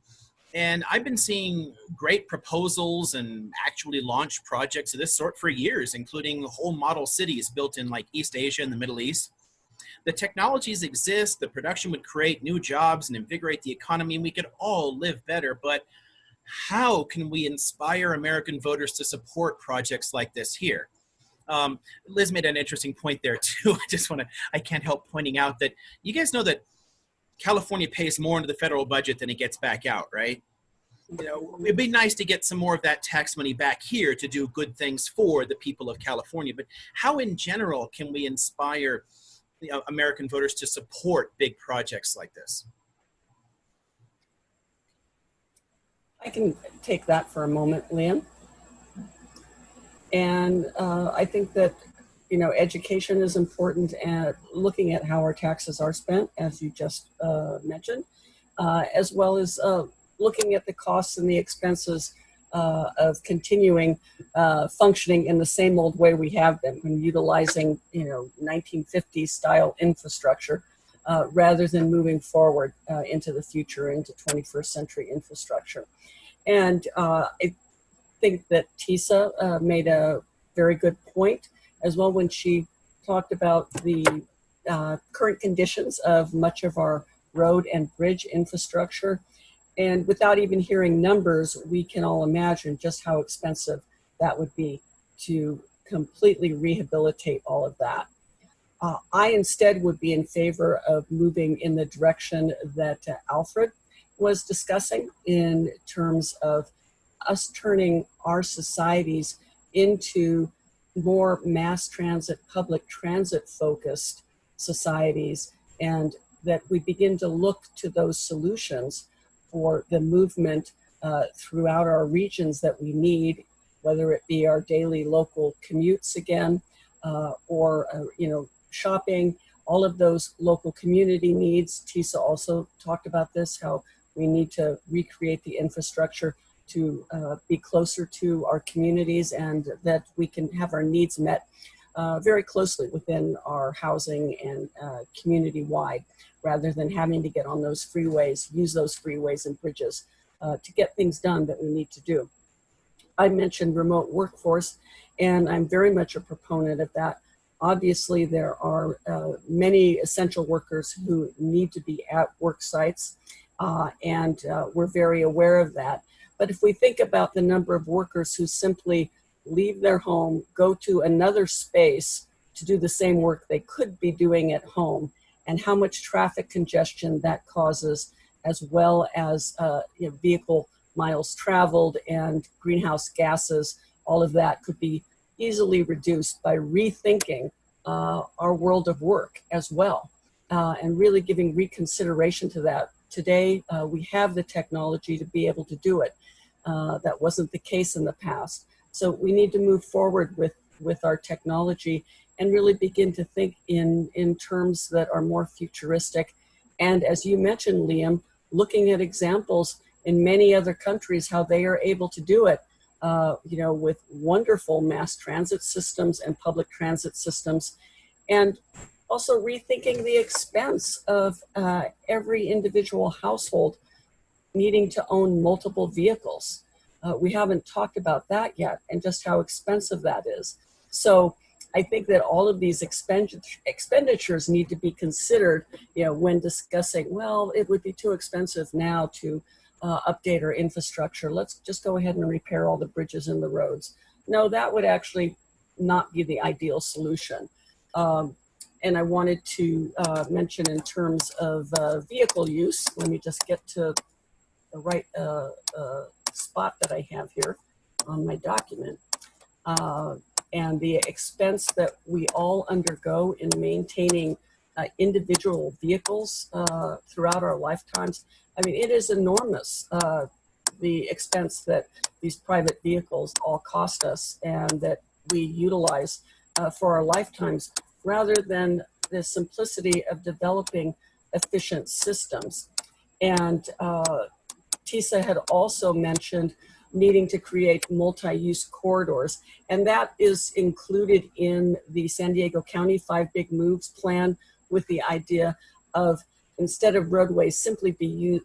and I've been seeing great proposals and actually launched projects of this sort for years, including whole model cities built in like East Asia and the Middle East. The technologies exist, the production would create new jobs and invigorate the economy, and we could all live better, but how can we inspire American voters to support projects like this here? Liz made an interesting point there too. I can't help pointing out that you guys know that California pays more into the federal budget than it gets back out, right? You know, it'd be nice to get some more of that tax money back here to do good things for the people of California. But how in general can we inspire American voters to support big projects like this?
I can take that for a moment, Liam. And I think that, you know, education is important, and looking at how our taxes are spent, as you just mentioned, as well as looking at the costs and the expenses of continuing functioning in the same old way we have been, when utilizing, you know, 1950s style infrastructure rather than moving forward into the future, into 21st century infrastructure. And I think that Tisa made a very good point as well when she talked about the current conditions of much of our road and bridge infrastructure. And without even hearing numbers, we can all imagine just how expensive that would be to completely rehabilitate all of that. I instead would be in favor of moving in the direction that Alfred was discussing, in terms of us turning our societies into more mass transit, public transit focused societies, and that we begin to look to those solutions for the movement throughout our regions that we need, whether it be our daily local commutes again, or you know, shopping, all of those local community needs. Tisa also talked about this, how we need to recreate the infrastructure to be closer to our communities, and that we can have our needs met very closely within our housing and community-wide, rather than having to get on those freeways, use those freeways and bridges to get things done that we need to do. I mentioned remote workforce, and I'm very much a proponent of that. Obviously, there are many essential workers who need to be at work sites, and we're very aware of that. But if we think about the number of workers who simply leave their home, go to another space to do the same work they could be doing at home, and how much traffic congestion that causes, as well as you know, vehicle miles traveled and greenhouse gases, all of that could be easily reduced by rethinking our world of work as well, and really giving reconsideration to that. Today, we have the technology to be able to do it. That wasn't the case in the past. So we need to move forward with our technology and really begin to think in terms that are more futuristic. And as you mentioned, Liam, looking at examples in many other countries, how they are able to do it, you know, with wonderful mass transit systems and public transit systems, and also rethinking the expense of every individual household needing to own multiple vehicles. We haven't talked about that yet, and just how expensive that is. So I think that all of these expenditures need to be considered, you know, when discussing, well, it would be too expensive now to update our infrastructure. Let's just go ahead and repair all the bridges and the roads. No, that would actually not be the ideal solution. And I wanted to mention, in terms of vehicle use, let me just get to the right spot that I have here on my document. And the expense that we all undergo in maintaining individual vehicles throughout our lifetimes. I mean, it is enormous, the expense that these private vehicles all cost us and that we utilize for our lifetimes, rather than the simplicity of developing efficient systems. And Tisa had also mentioned needing to create multi-use corridors. And that is included in the San Diego County 5 Big Moves plan, with the idea of, instead of roadways simply being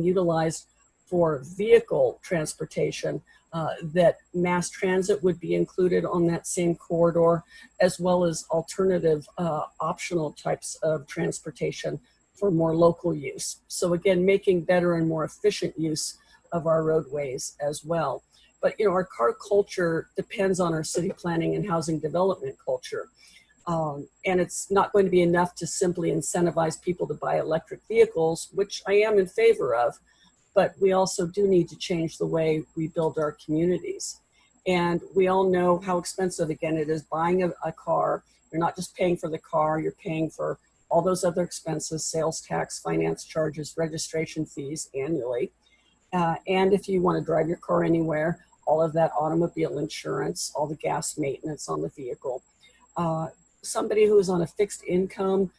utilized for vehicle transportation, that mass transit would be included on that same corridor, as well as alternative optional types of transportation for more local use. So again, making better and more efficient use of our roadways as well. But you know, our car culture depends on our city planning and housing development culture. And it's not going to be enough to simply incentivize people to buy electric vehicles, which I am in favor of, but we also do need to change the way we build our communities. And we all know how expensive, again, it is buying a car. You're not just paying for the car, you're paying for all those other expenses, sales tax, finance charges, registration fees annually. And if you want to drive your car anywhere, all of that automobile insurance, all the gas maintenance on the vehicle. Somebody who is on a fixed income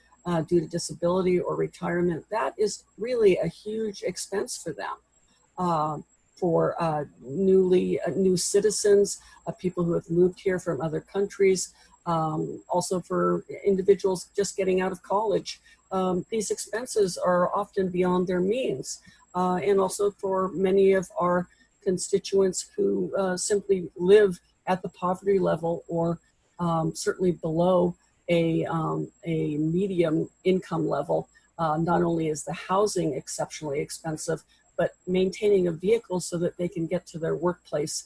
due to disability or retirement, that is really a huge expense for them. For new citizens, people who have moved here from other countries, also for individuals just getting out of college. These expenses are often beyond their means. And also for many of our constituents who simply live at the poverty level, or certainly below a medium income level. Not only is the housing exceptionally expensive, but maintaining a vehicle so that they can get to their workplace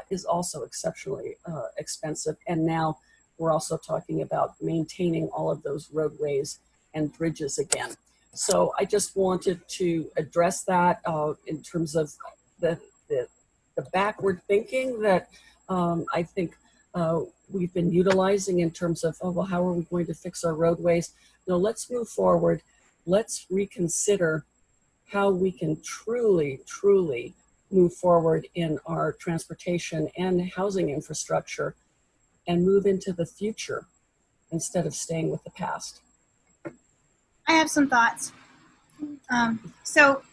is also exceptionally expensive. And now we're also talking about maintaining all of those roadways and bridges again. So I just wanted to address that in terms of the backward thinking that I think we've been utilizing in terms of, oh, well, how are we going to fix our roadways? No, let's move forward. Let's reconsider how we can truly, truly move forward in our transportation and housing infrastructure and move into the future instead of staying with the past.
I have some thoughts. So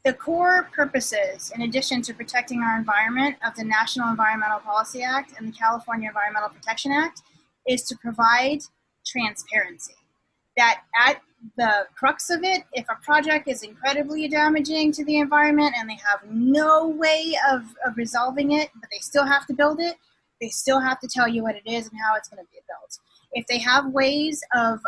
the core purposes, in addition to protecting our environment, of the National Environmental Policy Act and the California Environmental Protection Act is to provide transparency. That at the crux of it, if a project is incredibly damaging to the environment and they have no way of resolving it, but they still have to build it, they still have to tell you what it is and how it's going to be built. If they have ways of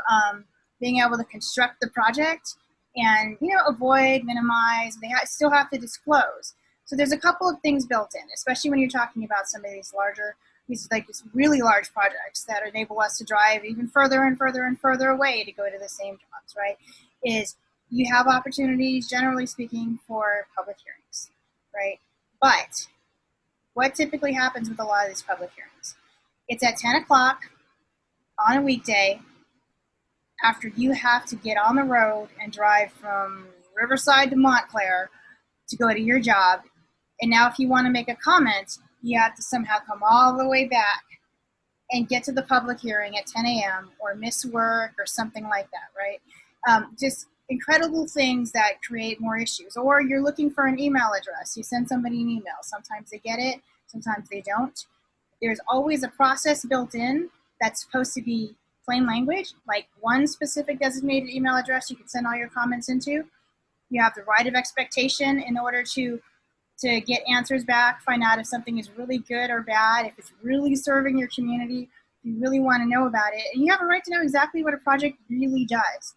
being able to construct the project and, you know, avoid, minimize, they still have to disclose. So there's a couple of things built in, especially when you're talking about some of these larger, these really large projects that enable us to drive even further and further and further away to go to the same jobs, right? Is you have opportunities, generally speaking, for public hearings, right? But what typically happens with a lot of these public hearings? It's at 10 o'clock on a weekday, after you have to get on the road and drive from Riverside to Montclair to go to your job. And now if you want to make a comment, you have to somehow come all the way back and get to the public hearing at 10 a.m. or miss work or something like that, right? Just incredible things that create more issues. Or you're looking for an email address. You send somebody an email. Sometimes they get it, sometimes they don't. There's always a process built in that's supposed to be plain language, like one specific designated email address you can send all your comments into. You have the right of expectation in order to get answers back, find out if something is really good or bad, if it's really serving your community, if you really want to know about it. And you have a right to know exactly what a project really does.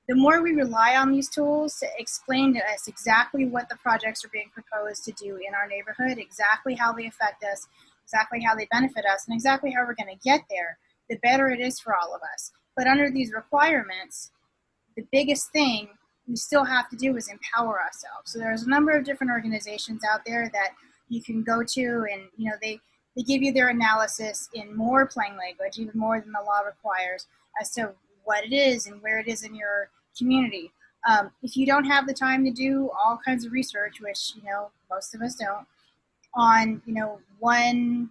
The more we rely on these tools to explain to us exactly what the projects are being proposed to do in our neighborhood, exactly how they affect us, exactly how they benefit us, and exactly how we're going to get there, the better it is for all of us. But under these requirements, the biggest thing we still have to do is empower ourselves. So there's a number of different organizations out there that you can go to, and you know they give you their analysis in more plain language, even more than the law requires, as to what it is and where it is in your community. If you don't have the time to do all kinds of research, which you know most of us don't, on one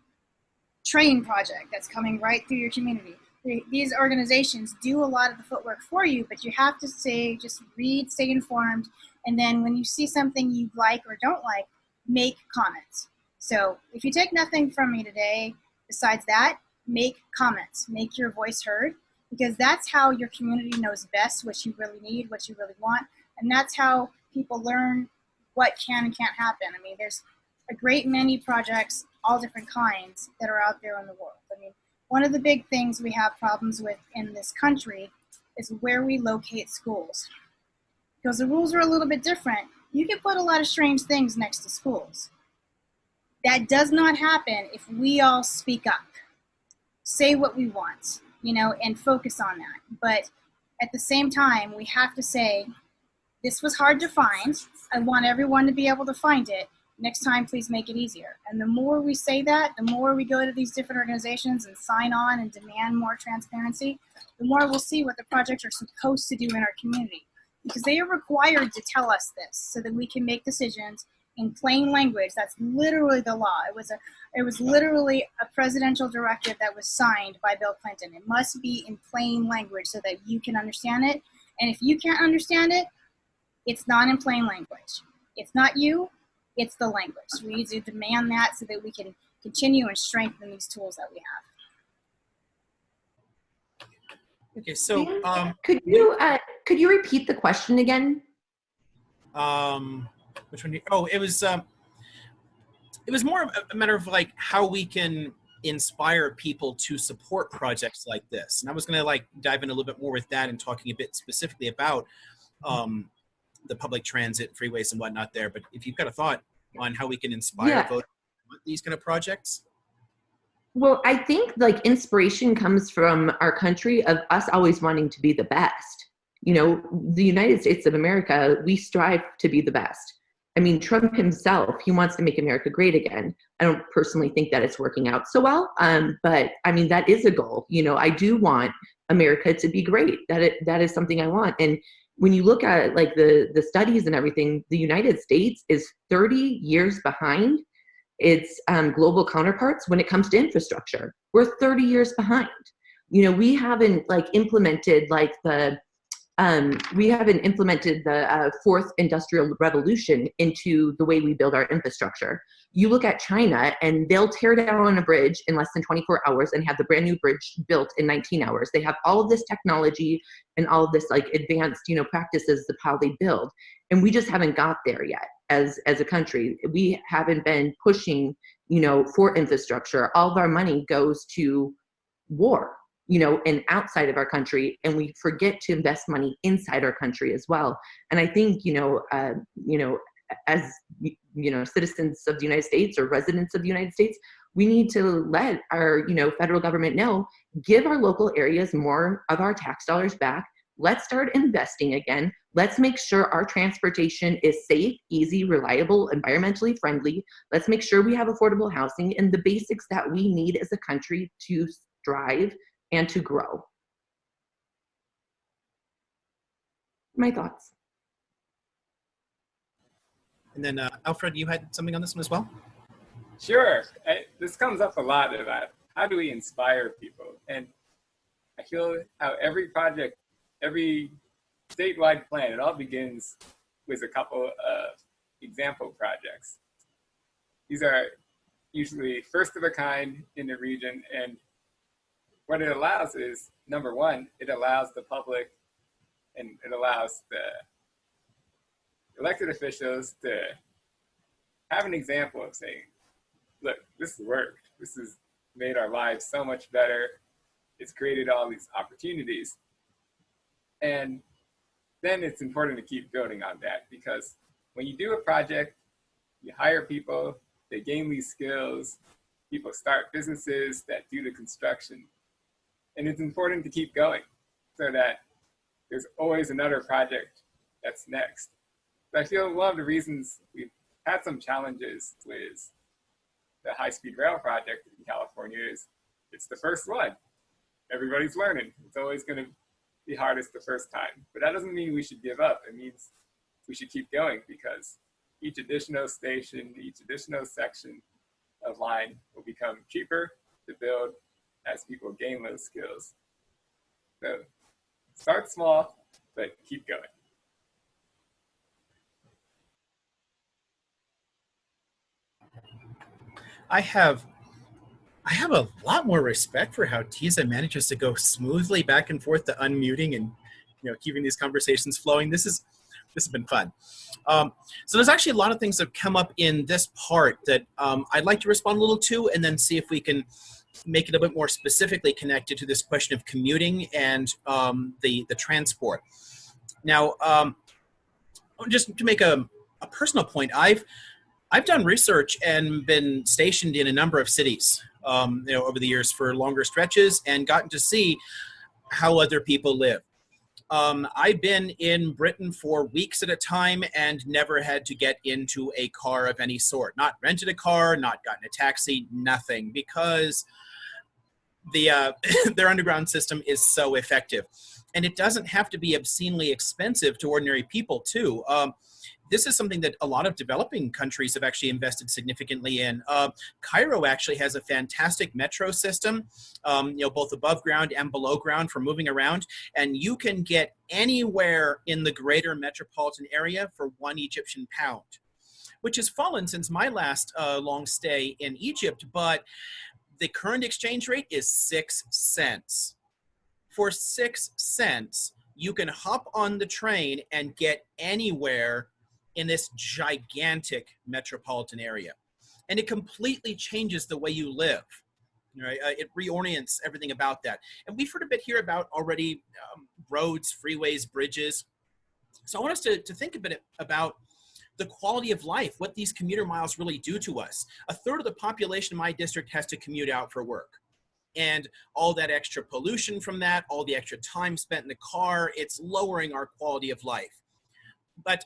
train project that's coming right through your community, these organizations do a lot of the footwork for you, but you have to just read, stay informed, and then when you see something you like or don't like, make comments. So if you take nothing from me today, besides that, make comments, make your voice heard, because that's how your community knows best what you really need, what you really want, and that's how people learn what can and can't happen. I mean, there's a great many projects, all different kinds, that are out there in the world. I mean, one of the big things we have problems with in this country is where we locate schools. Because the rules are a little bit different, you can put a lot of strange things next to schools. That does not happen if we all speak up, say what we want, and focus on that. But at the same time, we have to say, this was hard to find. I want everyone to be able to find it. Next time, please make it easier. And the more we say that, the more we go to these different organizations and sign on and demand more transparency, the more we'll see what the projects are supposed to do in our community. Because they are required to tell us this so that we can make decisions in plain language. That's literally the law. It was literally a presidential directive that was signed by Bill Clinton. It must be in plain language so that you can understand it. And if you can't understand it, it's not in plain language. It's not you, it's the language. We need to demand that so that we can continue and strengthen these tools that we have.
Okay, so
could you repeat the question again?
which one? It was more a matter of like how we can inspire people to support projects like this. And I was going to like dive in a little bit more with that and talking a bit specifically about the public transit, freeways and whatnot there. But if you've got a thought on how we can inspire voters to these kind of projects.
Well, I think like inspiration comes from our country of us always wanting to be the best. The United States of America, we strive to be the best. I mean, Trump himself, he wants to make America great again. I don't personally think that it's working out so well, but I mean, that is a goal. I do want America to be great. That is something I want. And when you look at like the studies and everything, the United States is 30 years behind its global counterparts when it comes to infrastructure. We're 30 years behind. We haven't like implemented like the fourth industrial revolution into the way we build our infrastructure. You look at China and they'll tear down a bridge in less than 24 hours and have the brand new bridge built in 19 hours. They have all of this technology and all of this like advanced, practices of how they build. And we just haven't got there yet as a country. We haven't been pushing, for infrastructure. All of our money goes to war, and outside of our country, and we forget to invest money inside our country as well. And I think, as citizens of the United States or residents of the United States, we need to let our, federal government know, give our local areas more of our tax dollars back. Let's start investing again. Let's make sure our transportation is safe, easy, reliable, environmentally friendly. Let's make sure we have affordable housing and the basics that we need as a country to strive and to grow. My thoughts.
And then Alfred, you had something on this one as well?
Sure. This comes up a lot about how do we inspire people? And I feel how every project, every statewide plan, it all begins with a couple of example projects. These are usually first of a kind in the region, and what it allows is, number one, it allows the public and it allows the elected officials to have an example of saying, look, this worked. This has made our lives so much better. It's created all these opportunities. And then it's important to keep building on that, because when you do a project, you hire people, they gain these skills, people start businesses that do the construction. And it's important to keep going so that there's always another project that's next. So I feel one of the reasons we've had some challenges with the high-speed rail project in California is it's the first one. Everybody's learning. It's always going to be hardest the first time. But that doesn't mean we should give up. It means we should keep going, because each additional station, each additional section of line will become cheaper to build as people gain those skills. So start small, but keep going.
I have a lot more respect for how Tisa manages to go smoothly back and forth to unmuting and keeping these conversations flowing. This has been fun. So there's actually a lot of things that come up in this part that I'd like to respond a little to, and then see if we can make it a bit more specifically connected to this question of commuting and the transport. Now, just to make a personal point, I've done research and been stationed in a number of cities, over the years for longer stretches, and gotten to see how other people live. I've been in Britain for weeks at a time and never had to get into a car of any sort. Not rented a car, not gotten a taxi, nothing, because their underground system is so effective. And it doesn't have to be obscenely expensive to ordinary people, too. This is something that a lot of developing countries have actually invested significantly in. Cairo actually has a fantastic metro system, both above ground and below ground for moving around. And you can get anywhere in the greater metropolitan area for £1 Egyptian pound, which has fallen since my last long stay in Egypt. But the current exchange rate is 6 cents. For 6 cents, you can hop on the train and get anywhere in this gigantic metropolitan area. And it completely changes the way you live. Right? It reorients everything about that. And we've heard a bit here about already roads, freeways, bridges. So I want us to think a bit about the quality of life, what these commuter miles really do to us. A third of the population in my district has to commute out for work. And all that extra pollution from that, all the extra time spent in the car, it's lowering our quality of life. But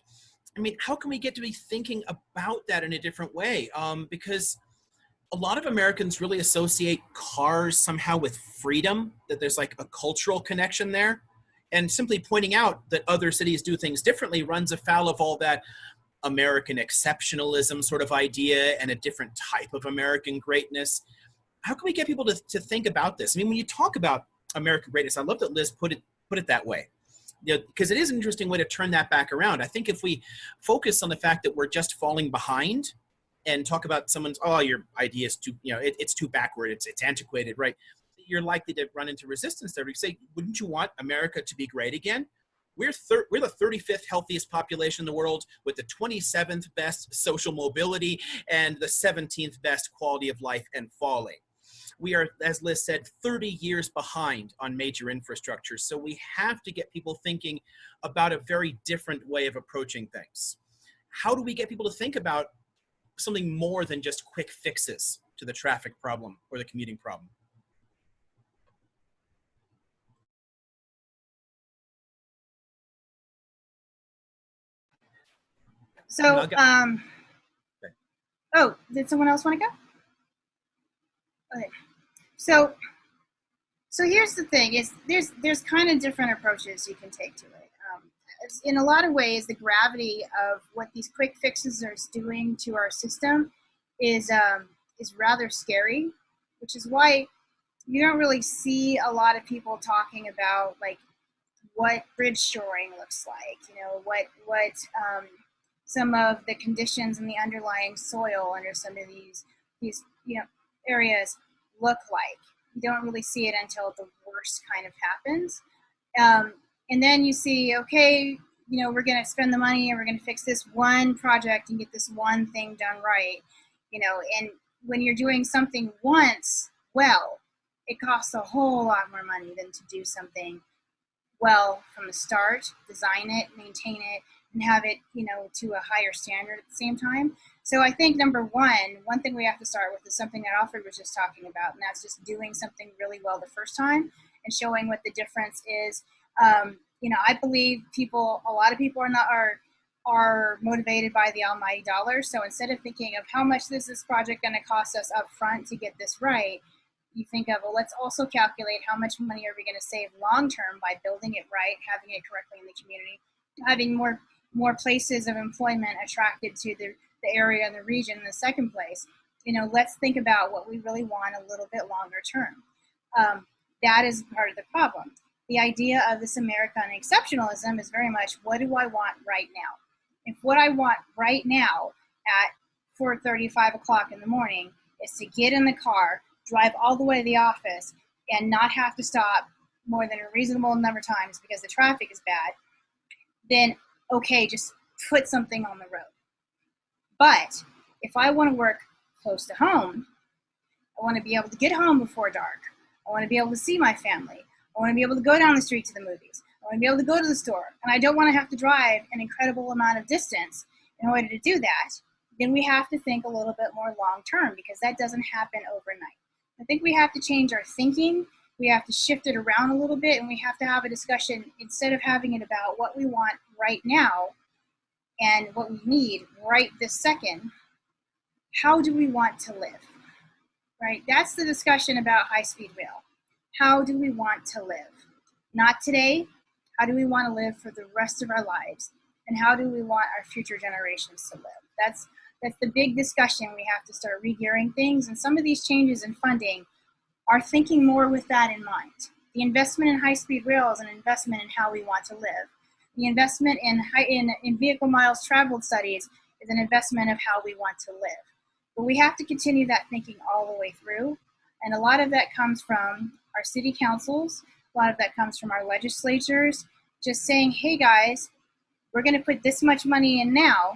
I mean, how can we get to be thinking about that in a different way? Because a lot of Americans really associate cars somehow with freedom, that there's like a cultural connection there. And simply pointing out that other cities do things differently runs afoul of all that American exceptionalism sort of idea and a different type of American greatness. How can we get people to think about this? I mean, when you talk about American greatness, I love that Liz put it that way. Because it is an interesting way to turn that back around. I think if we focus on the fact that we're just falling behind and talk about someone's, oh, your idea is too, it's too backward, it's antiquated, right? You're likely to run into resistance there. We say, wouldn't you want America to be great again? We're the 35th healthiest population in the world, with the 27th best social mobility and the 17th best quality of life, and falling. We are, as Liz said, 30 years behind on major infrastructure. So we have to get people thinking about a very different way of approaching things. How do we get people to think about something more than just quick fixes to the traffic problem or the commuting problem?
So, oh, did someone else want to go? Okay. So here's the thing: is there's kind of different approaches you can take to it. In a lot of ways, the gravity of what these quick fixes are doing to our system is rather scary, which is why you don't really see a lot of people talking about like what bridge shoring looks like. What some of the conditions in the underlying soil under some of these areas look like. You don't really see it until the worst kind of happens. And then you see, okay, we're going to spend the money and we're going to fix this one project and get this one thing done right. And when you're doing something once well, it costs a whole lot more money than to do something well from the start, design it, maintain it, and have it, to a higher standard at the same time. So I think one thing we have to start with is something that Alfred was just talking about, and that's just doing something really well the first time and showing what the difference is. I believe a lot of people are motivated by the almighty dollar. So instead of thinking of how much is this project going to cost us up front to get this right, you think of, well, let's also calculate how much money are we going to save long term by building it right, having it correctly in the community, having more places of employment attracted to the area and the region in the second place. Let's think about what we really want a little bit longer term. That is part of the problem. The idea of this American exceptionalism is very much, what do I want right now? If what I want right now at 4:30, 5 o'clock in the morning is to get in the car, drive all the way to the office, and not have to stop more than a reasonable number of times because the traffic is bad, then okay, just put something on the road. But if I want to work close to home, I want to be able to get home before dark. I want to be able to see my family. I want to be able to go down the street to the movies. I want to be able to go to the store. And I don't want to have to drive an incredible amount of distance in order to do that. Then we have to think a little bit more long term, because that doesn't happen overnight. I think we have to change our thinking. We have to shift it around a little bit, and we have to have a discussion, instead of having it about what we want right now and what we need right this second. How do we want to live? Right? That's the discussion about high-speed rail. How do we want to live? Not today. How do we want to live for the rest of our lives? And how do we want our future generations to live? That's the big discussion. We have to start regearing things. And some of these changes in funding are thinking more with that in mind. The investment in high-speed rail is an investment in how we want to live. The investment in vehicle miles traveled studies is an investment of how we want to live. But we have to continue that thinking all the way through. And a lot of that comes from our city councils. A lot of that comes from our legislatures, just saying, hey guys, we're going to put this much money in now.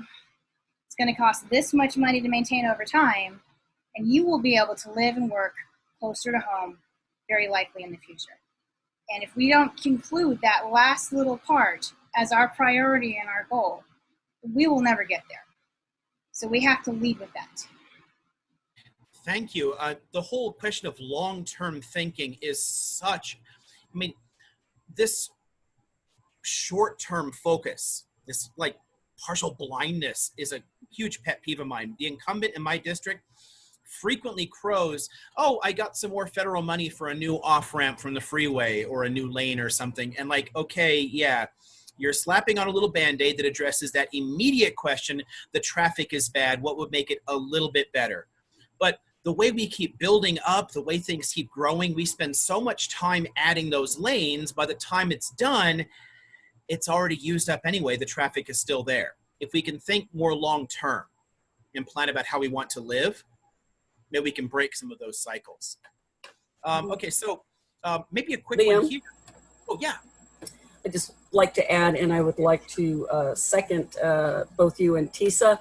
It's going to cost this much money to maintain over time. And you will be able to live and work closer to home, very likely in the future. And if we don't conclude that last little part as our priority and our goal, we will never get there. So we have to lead with that.
Thank you. The whole question of long-term thinking is such, I mean, this short-term focus, this like partial blindness is a huge pet peeve of mine. The incumbent in my district frequently crows, oh, I got some more federal money for a new off-ramp from the freeway or a new lane or something. And like, okay, yeah, you're slapping on a little Band-Aid that addresses that immediate question, the traffic is bad, what would make it a little bit better? But the way we keep building up, the way things keep growing, we spend so much time adding those lanes. By the time it's done, it's already used up anyway. The traffic is still there. If we can think more long-term and plan about how we want to live, maybe we can break some of those cycles. Okay, so maybe a quick
Liam?
one here. Oh, yeah.
I'd just like to add, and I would like to second both you and Tisa.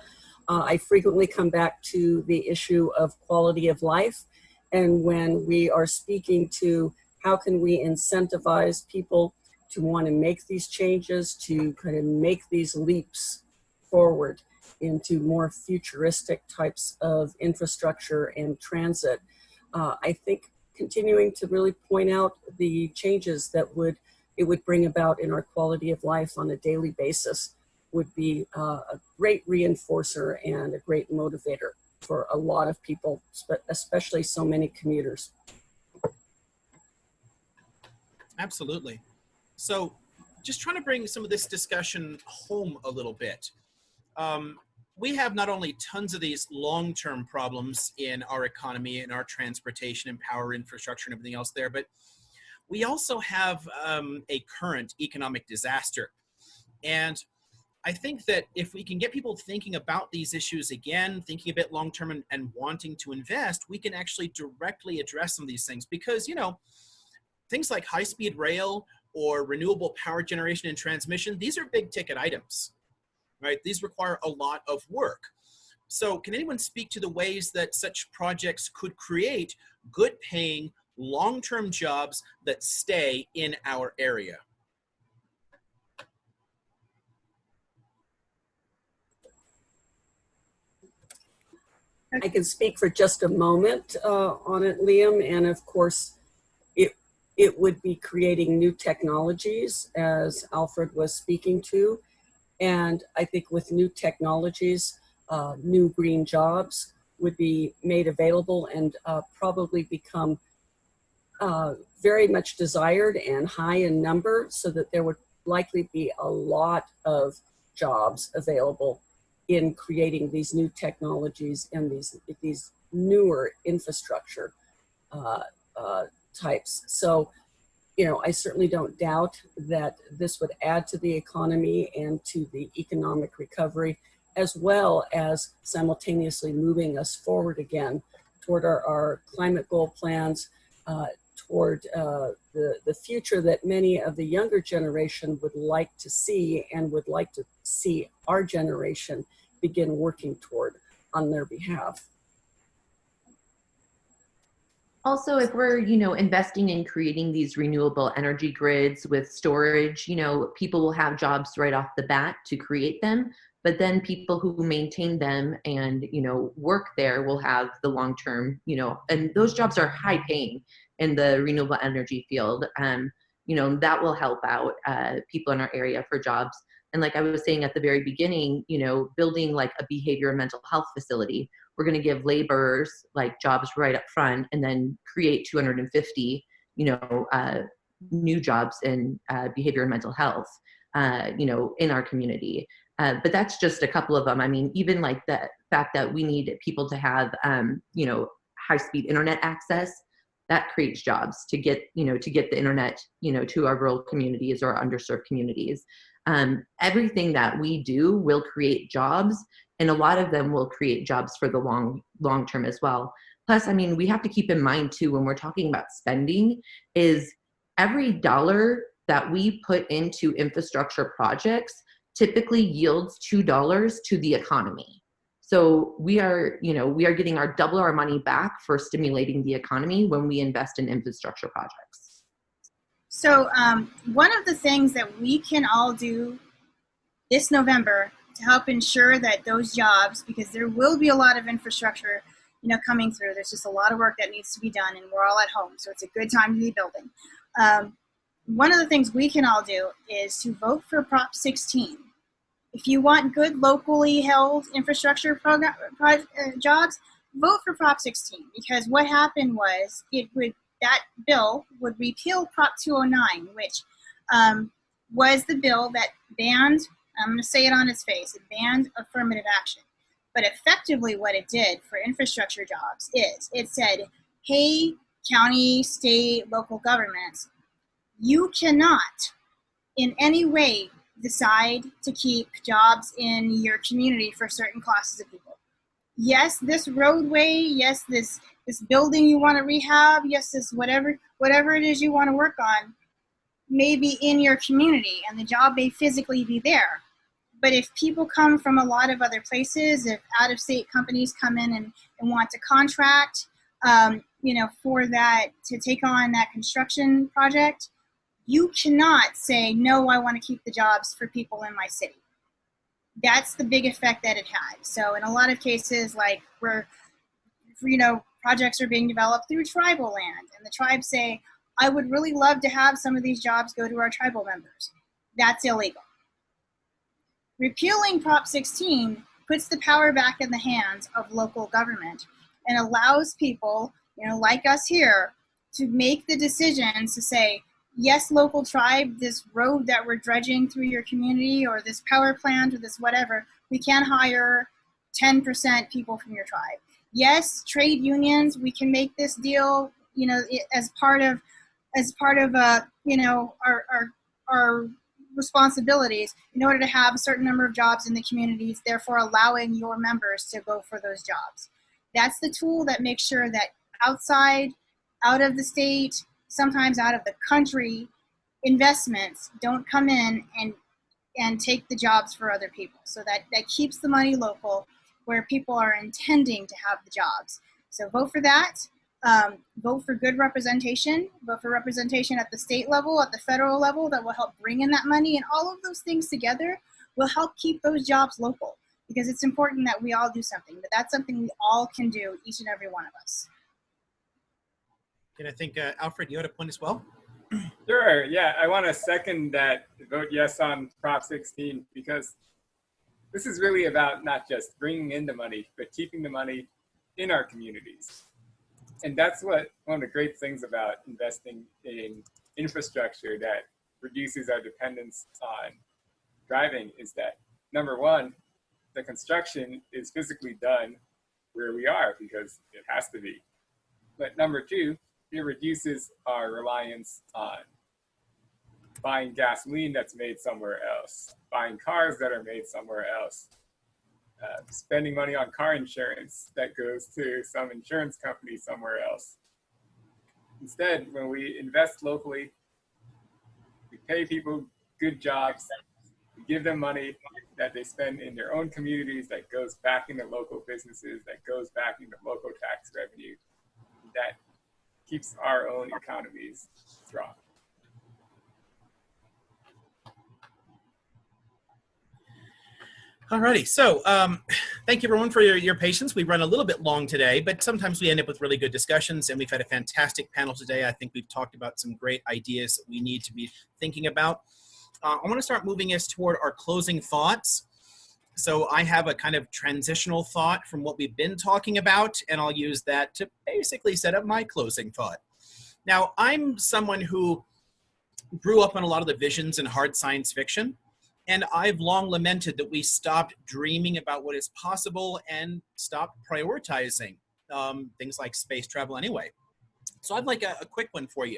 I frequently come back to the issue of quality of life. And when we are speaking to how can we incentivize people to want to make these changes, to kind of make these leaps forward into more futuristic types of infrastructure and transit, I think continuing to really point out the changes that it would bring about in our quality of life on a daily basis would be a great reinforcer and a great motivator for a lot of people, especially so many commuters.
Absolutely. So just trying to bring some of this discussion home a little bit. We have not only tons of these long-term problems in our economy and our transportation and power infrastructure and everything else there, but we also have a current economic disaster. And I think that if we can get people thinking about these issues again, thinking a bit long-term and wanting to invest, we can actually directly address some of these things. Because, you know, things like high-speed rail or renewable power generation and transmission, these are big ticket items, right? These require a lot of work. So can anyone speak to the ways that such projects could create good paying, long-term jobs that stay in our area?
I can speak for just a moment on it, Liam, and of course, it would be creating new technologies, as Alfred was speaking to, and I think with new technologies, new green jobs would be made available and probably become very much desired and high in number, so that there would likely be a lot of jobs available in creating these new technologies and these newer infrastructure types. So I certainly don't doubt that this would add to the economy and to the economic recovery, as well as simultaneously moving us forward again toward our climate goal plans, toward the future that many of the younger generation would like to see and would like to see our generation begin working toward on their behalf.
Also, if we're, investing in creating these renewable energy grids with storage, people will have jobs right off the bat to create them, but then people who maintain them and, work there will have the long-term, and those jobs are high paying in the renewable energy field. That will help out people in our area for jobs. And like I was saying at the very beginning, building like a behavior and mental health facility, we're going to give laborers like jobs right up front and then create 250, new jobs in behavior and mental health, in our community. But that's just a couple of them. I mean, even like the fact that we need people to have, high-speed internet access, that creates jobs to get the internet, to our rural communities or underserved communities. Everything that we do will create jobs, and a lot of them will create jobs for the long term as well. Plus, I mean, we have to keep in mind too, when we're talking about spending, is every dollar that we put into infrastructure projects typically yields $2 to the economy. So we are getting double our money back for stimulating the economy when we invest in infrastructure projects.
So one of the things that we can all do this November to help ensure that those jobs, because there will be a lot of infrastructure, coming through. There's just a lot of work that needs to be done, and we're all at home, so it's a good time to be building. One of the things we can all do is to vote for Prop 16. If you want good locally held infrastructure jobs, vote for Prop 16, because what happened was that bill would repeal Prop 209, which was the bill that banned, I'm going to say it on its face, it banned affirmative action. But effectively what it did for infrastructure jobs is it said, hey, county, state, local governments, you cannot in any way decide to keep jobs in your community for certain classes of people. Yes, this roadway, yes, this building you want to rehab, yes, this whatever it is you want to work on may be in your community and the job may physically be there. But if people come from a lot of other places, if out-of-state companies come in and want to contract, for that, to take on that construction project, you cannot say, no, I want to keep the jobs for people in my city. That's the big effect that it had. So in a lot of cases, like where, projects are being developed through tribal land, and the tribes say, I would really love to have some of these jobs go to our tribal members. That's illegal. Repealing Prop 16 puts the power back in the hands of local government and allows people, like us here, to make the decisions to say, yes, local tribe, this road that we're dredging through your community or this power plant or this whatever, we can hire 10% people from your tribe. Yes, trade unions, we can make this deal, as part of our responsibilities in order to have a certain number of jobs in the communities, therefore allowing your members to go for those jobs. That's the tool that makes sure that out of the state, sometimes out of the country, investments don't come in and take the jobs for other people. So that keeps the money local where people are intending to have the jobs. So vote for that. Vote for good representation. Vote for representation at the state level, at the federal level, that will help bring in that money. And all of those things together will help keep those jobs local, because it's important that we all do something. But that's something we all can do, each and every one of us.
And I think, Alfred, you had a point as well?
Sure, yeah, I want to second that, vote yes on Prop 16, because this is really about not just bringing in the money, but keeping the money in our communities. And that's one of the great things about investing in infrastructure that reduces our dependence on driving is that, number one, the construction is physically done where we are because it has to be. But number two, it reduces our reliance on buying gasoline that's made somewhere else, buying cars that are made somewhere else, spending money on car insurance that goes to some insurance company somewhere else. Instead, when we invest locally, we pay people good jobs, we give them money that they spend in their own communities that goes back into local businesses, that goes back into local tax revenue, that keeps our own economies strong.
Alrighty, so thank you everyone for your patience. We run a little bit long today, but sometimes we end up with really good discussions, and we've had a fantastic panel today. I think we've talked about some great ideas that we need to be thinking about. I want to start moving us toward our closing thoughts. So I have a kind of transitional thought from what we've been talking about, and I'll use that to basically set up my closing thought. Now, I'm someone who grew up on a lot of the visions in hard science fiction. And I've long lamented that we stopped dreaming about what is possible and stopped prioritizing things like space travel anyway. So I'd like a quick one for you,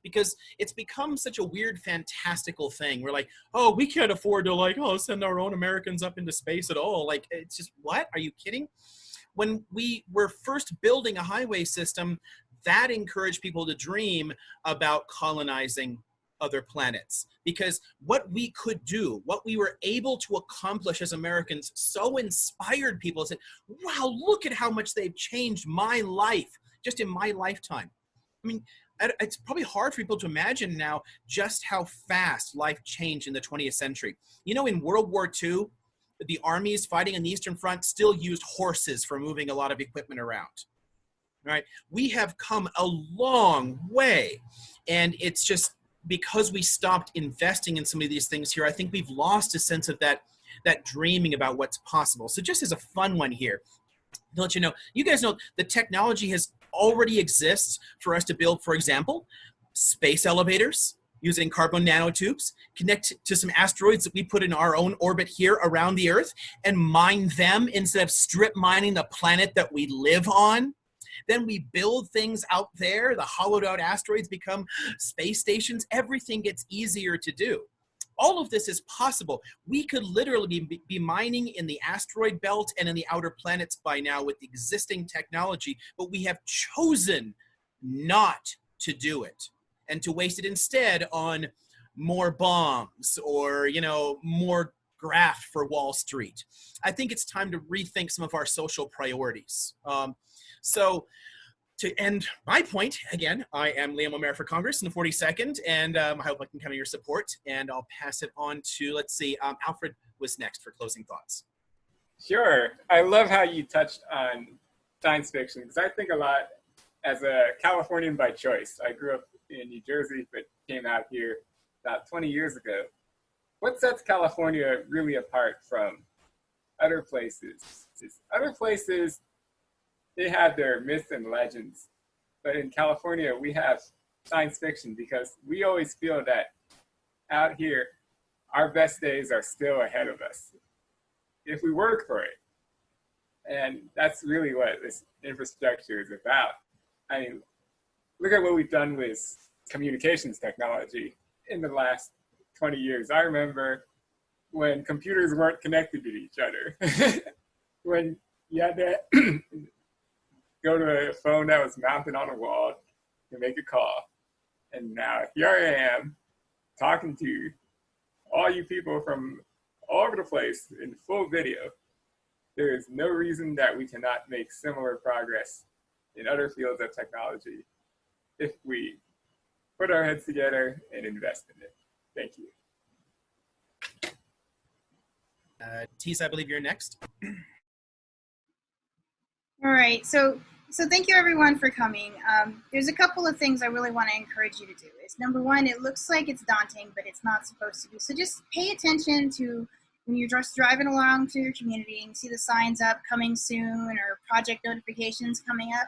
because it's become such a weird, fantastical thing. We're like, oh, we can't afford to send our own Americans up into space at all. Like, it's just, what? Are you kidding? When we were first building a highway system, that encouraged people to dream about colonizing other planets, because what we could do, what we were able to accomplish as Americans, so inspired people. Said, wow, look at how much they've changed my life just in my lifetime. I mean, it's probably hard for people to imagine now just how fast life changed in the 20th century. You know, in World War II, the armies fighting on the Eastern Front still used horses for moving a lot of equipment around. Right? We have come a long way, and it's just because we stopped investing in some of these things here, I think we've lost a sense of that dreaming about what's possible. So just as a fun one here, to let you know, you guys know the technology has already exists for us to build, for example, space elevators using carbon nanotubes, connect to some asteroids that we put in our own orbit here around the Earth and mine them instead of strip mining the planet that we live on. Then we build things out there. The hollowed out asteroids become space stations. Everything gets easier to do. All of this is possible. We could literally be mining in the asteroid belt and in the outer planets by now with existing technology, but we have chosen not to do it and to waste it instead on more bombs or, you know, more graft for Wall Street. I think it's time to rethink some of our social priorities. So to end my point, again, I am Liam O'Meara for Congress in the 42nd, and I hope I can count on your support, and I'll pass it on to, let's see, Alfred was next for closing thoughts.
Sure. I love how you touched on science fiction, because I think a lot as a Californian by choice. I grew up in New Jersey, but came out here about 20 years ago. What sets California really apart from other places is other places, they have their myths and legends. But in California, we have science fiction because we always feel that out here, our best days are still ahead of us if we work for it. And that's really what this infrastructure is about. I mean, look at what we've done with communications technology in the last 20 years. I remember when computers weren't connected to each other, when you had to go to a phone that was mounted on a wall to make a call. And now here I am talking to all you people from all over the place in full video. There is no reason that we cannot make similar progress in other fields of technology if we put our heads together and invest in it. Thank you.
Tisa, I believe you're next.
All right, so thank you everyone for coming. There's a couple of things I really want to encourage you to do. Is number one, it looks like it's daunting, but it's not supposed to be. So just pay attention to when you're just driving along to your community and see the signs up coming soon or project notifications coming up.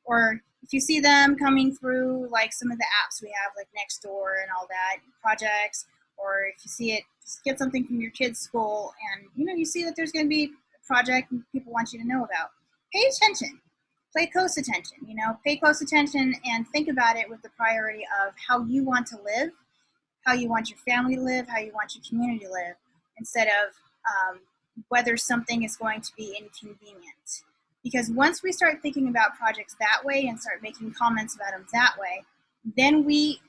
Or if you see them coming through, like some of the apps we have, like Nextdoor and all that, projects, or if you see it, just get something from your kid's school and you see that there's going to be a project and people want you to know about. Pay attention. Pay close attention, pay close attention and think about it with the priority of how you want to live, how you want your family to live, how you want your community to live, instead of whether something is going to be inconvenient. Because once we start thinking about projects that way and start making comments about them that way, then we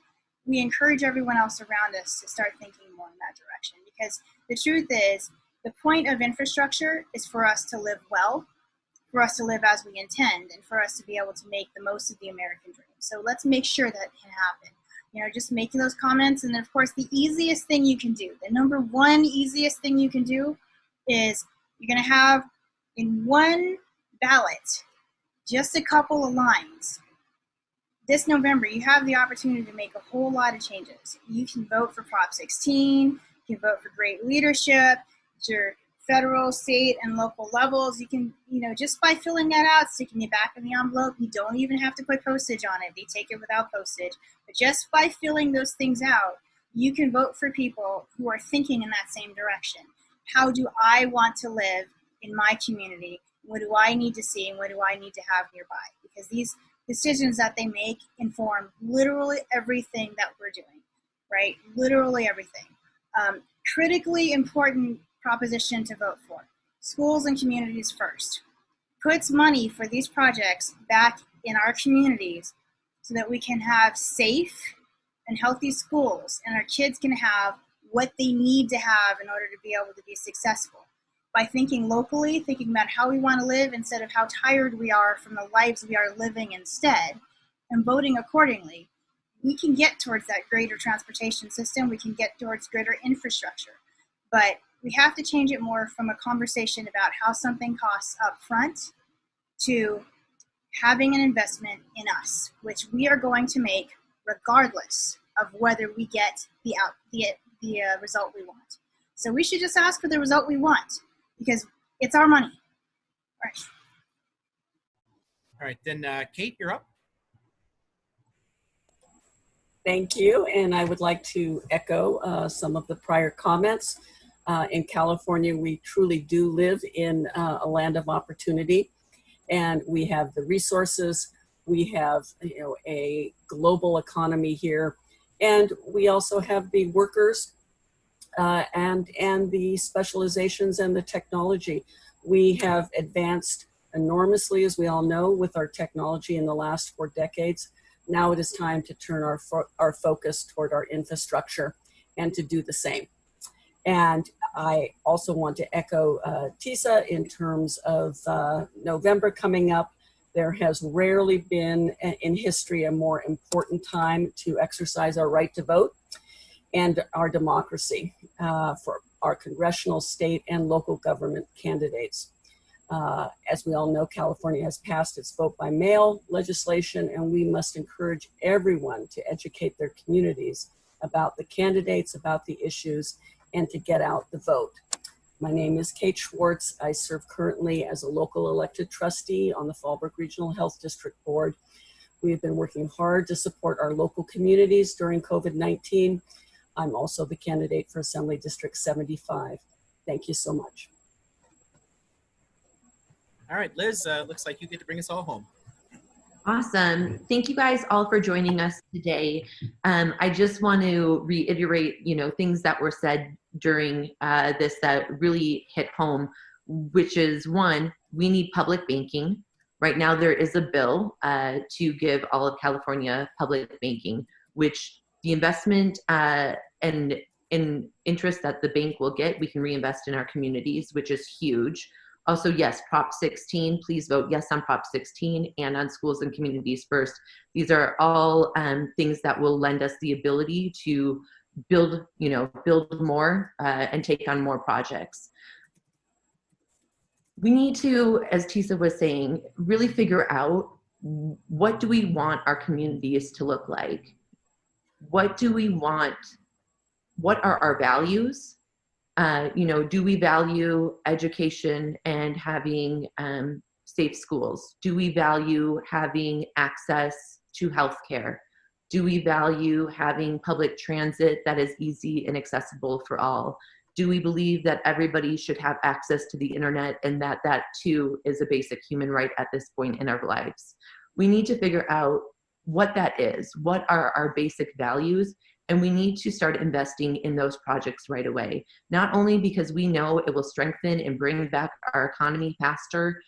encourage everyone else around us to start thinking more in that direction. Because the truth is, the point of infrastructure is for us to live well, for us to live as we intend, and for us to be able to make the most of the American dream. So let's make sure that can happen. You know, just making those comments. And then, of course, the easiest thing you can do, the number one easiest thing you can do is you're going to have in one ballot just a couple of lines. This November, you have the opportunity to make a whole lot of changes. You can vote for Prop 16. You can vote for great leadership. Your federal, state, and local levels. You can, you know, just by filling that out, sticking it back in the envelope, you don't even have to put postage on it. They take it without postage. But just by filling those things out, you can vote for people who are thinking in that same direction. How do I want to live in my community? What do I need to see, and what do I need to have nearby? Because these decisions that they make inform literally everything that we're doing, right? Literally everything. Critically important proposition to vote for. Schools and communities first. Puts money for these projects back in our communities so that we can have safe and healthy schools, and our kids can have what they need to have in order to be able to be successful. By thinking locally, thinking about how we want to live instead of how tired we are from the lives we are living instead, and voting accordingly, we can get towards that greater transportation system. We can get towards greater infrastructure. But we have to change it more from a conversation about how something costs up front to having an investment in us, which we are going to make regardless of whether we get the result we want. So we should just ask for the result we want, because it's our money.
All right, then Kate, you're up.
Thank you, and I would like to echo some of the prior comments. In California, we truly do live in a land of opportunity, and we have the resources. We have, you know, a global economy here, and we also have the workers and the specializations and the technology. We have advanced enormously, as we all know, with our technology in the last 4 decades. Now it is time to turn our focus toward our infrastructure and to do the same. And I also want to echo Tisa in terms of November coming up. There has rarely been in history a more important time to exercise our right to vote and our democracy for our congressional, state, and local government candidates. As we all know, California has passed its vote by mail legislation, and we must encourage everyone to educate their communities about the candidates, about the issues, and to get out the vote. My name is Kate Schwartz. I serve currently as a local elected trustee on the Fallbrook Regional Health District Board. We have been working hard to support our local communities during COVID-19. I'm also the candidate for Assembly District 75. Thank you so much.
All right, Liz, looks like you get to bring us all home.
Awesome. Thank you guys all for joining us today. I just want to reiterate, you know, things that were said during this that really hit home, which is, one, we need public banking. Right now there is a bill to give all of California public banking, which the investment and in interest that the bank will get, we can reinvest in our communities, which is huge. Also, yes, Prop 16, please vote yes on Prop 16 and on schools and communities first. These are all things that will lend us the ability to build more and take on more projects. We need to, as Tisa was saying, really figure out, what do we want our communities to look like? What do we want? What are our values? Do we value education and having safe schools? Do we value having access to healthcare? Do we value having public transit that is easy and accessible for all? Do we believe that everybody should have access to the internet and that that too is a basic human right at this point in our lives? We need to figure out what that is. What are our basic values? And we need to start investing in those projects right away, not only because we know it will strengthen and bring back our economy faster,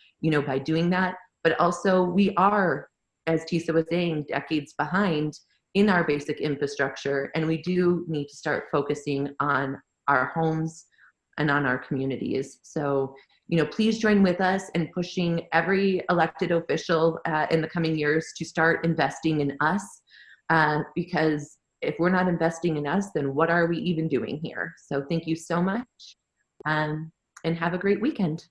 by doing that, but also we are, as Tisa was saying, decades behind in our basic infrastructure, and we do need to start focusing on our homes and on our communities. So, please join with us in pushing every elected official in the coming years to start investing in us, because if we're not investing in us, then what are we even doing here? So thank you so much, and have a great weekend.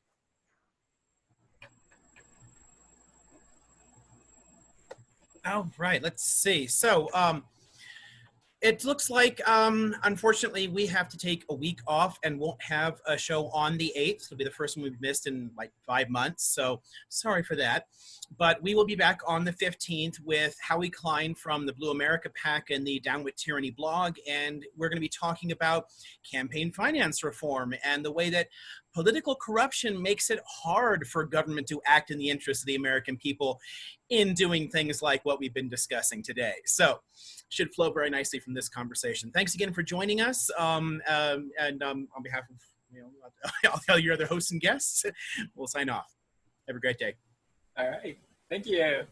All right, let's see. So it looks like, unfortunately, we have to take a week off and won't have a show on the 8th. It'll be the first one we've missed in like 5 months, so sorry for that. But we will be back on the 15th with Howie Klein from the Blue America PAC and the Down with Tyranny blog, and we're going to be talking about campaign finance reform and the way that political corruption makes it hard for government to act in the interest of the American people in doing things like what we've been discussing today. So should flow very nicely from this conversation. Thanks again for joining us. On behalf of all your other hosts and guests, we'll sign off. Have a great day.
All right. Thank you.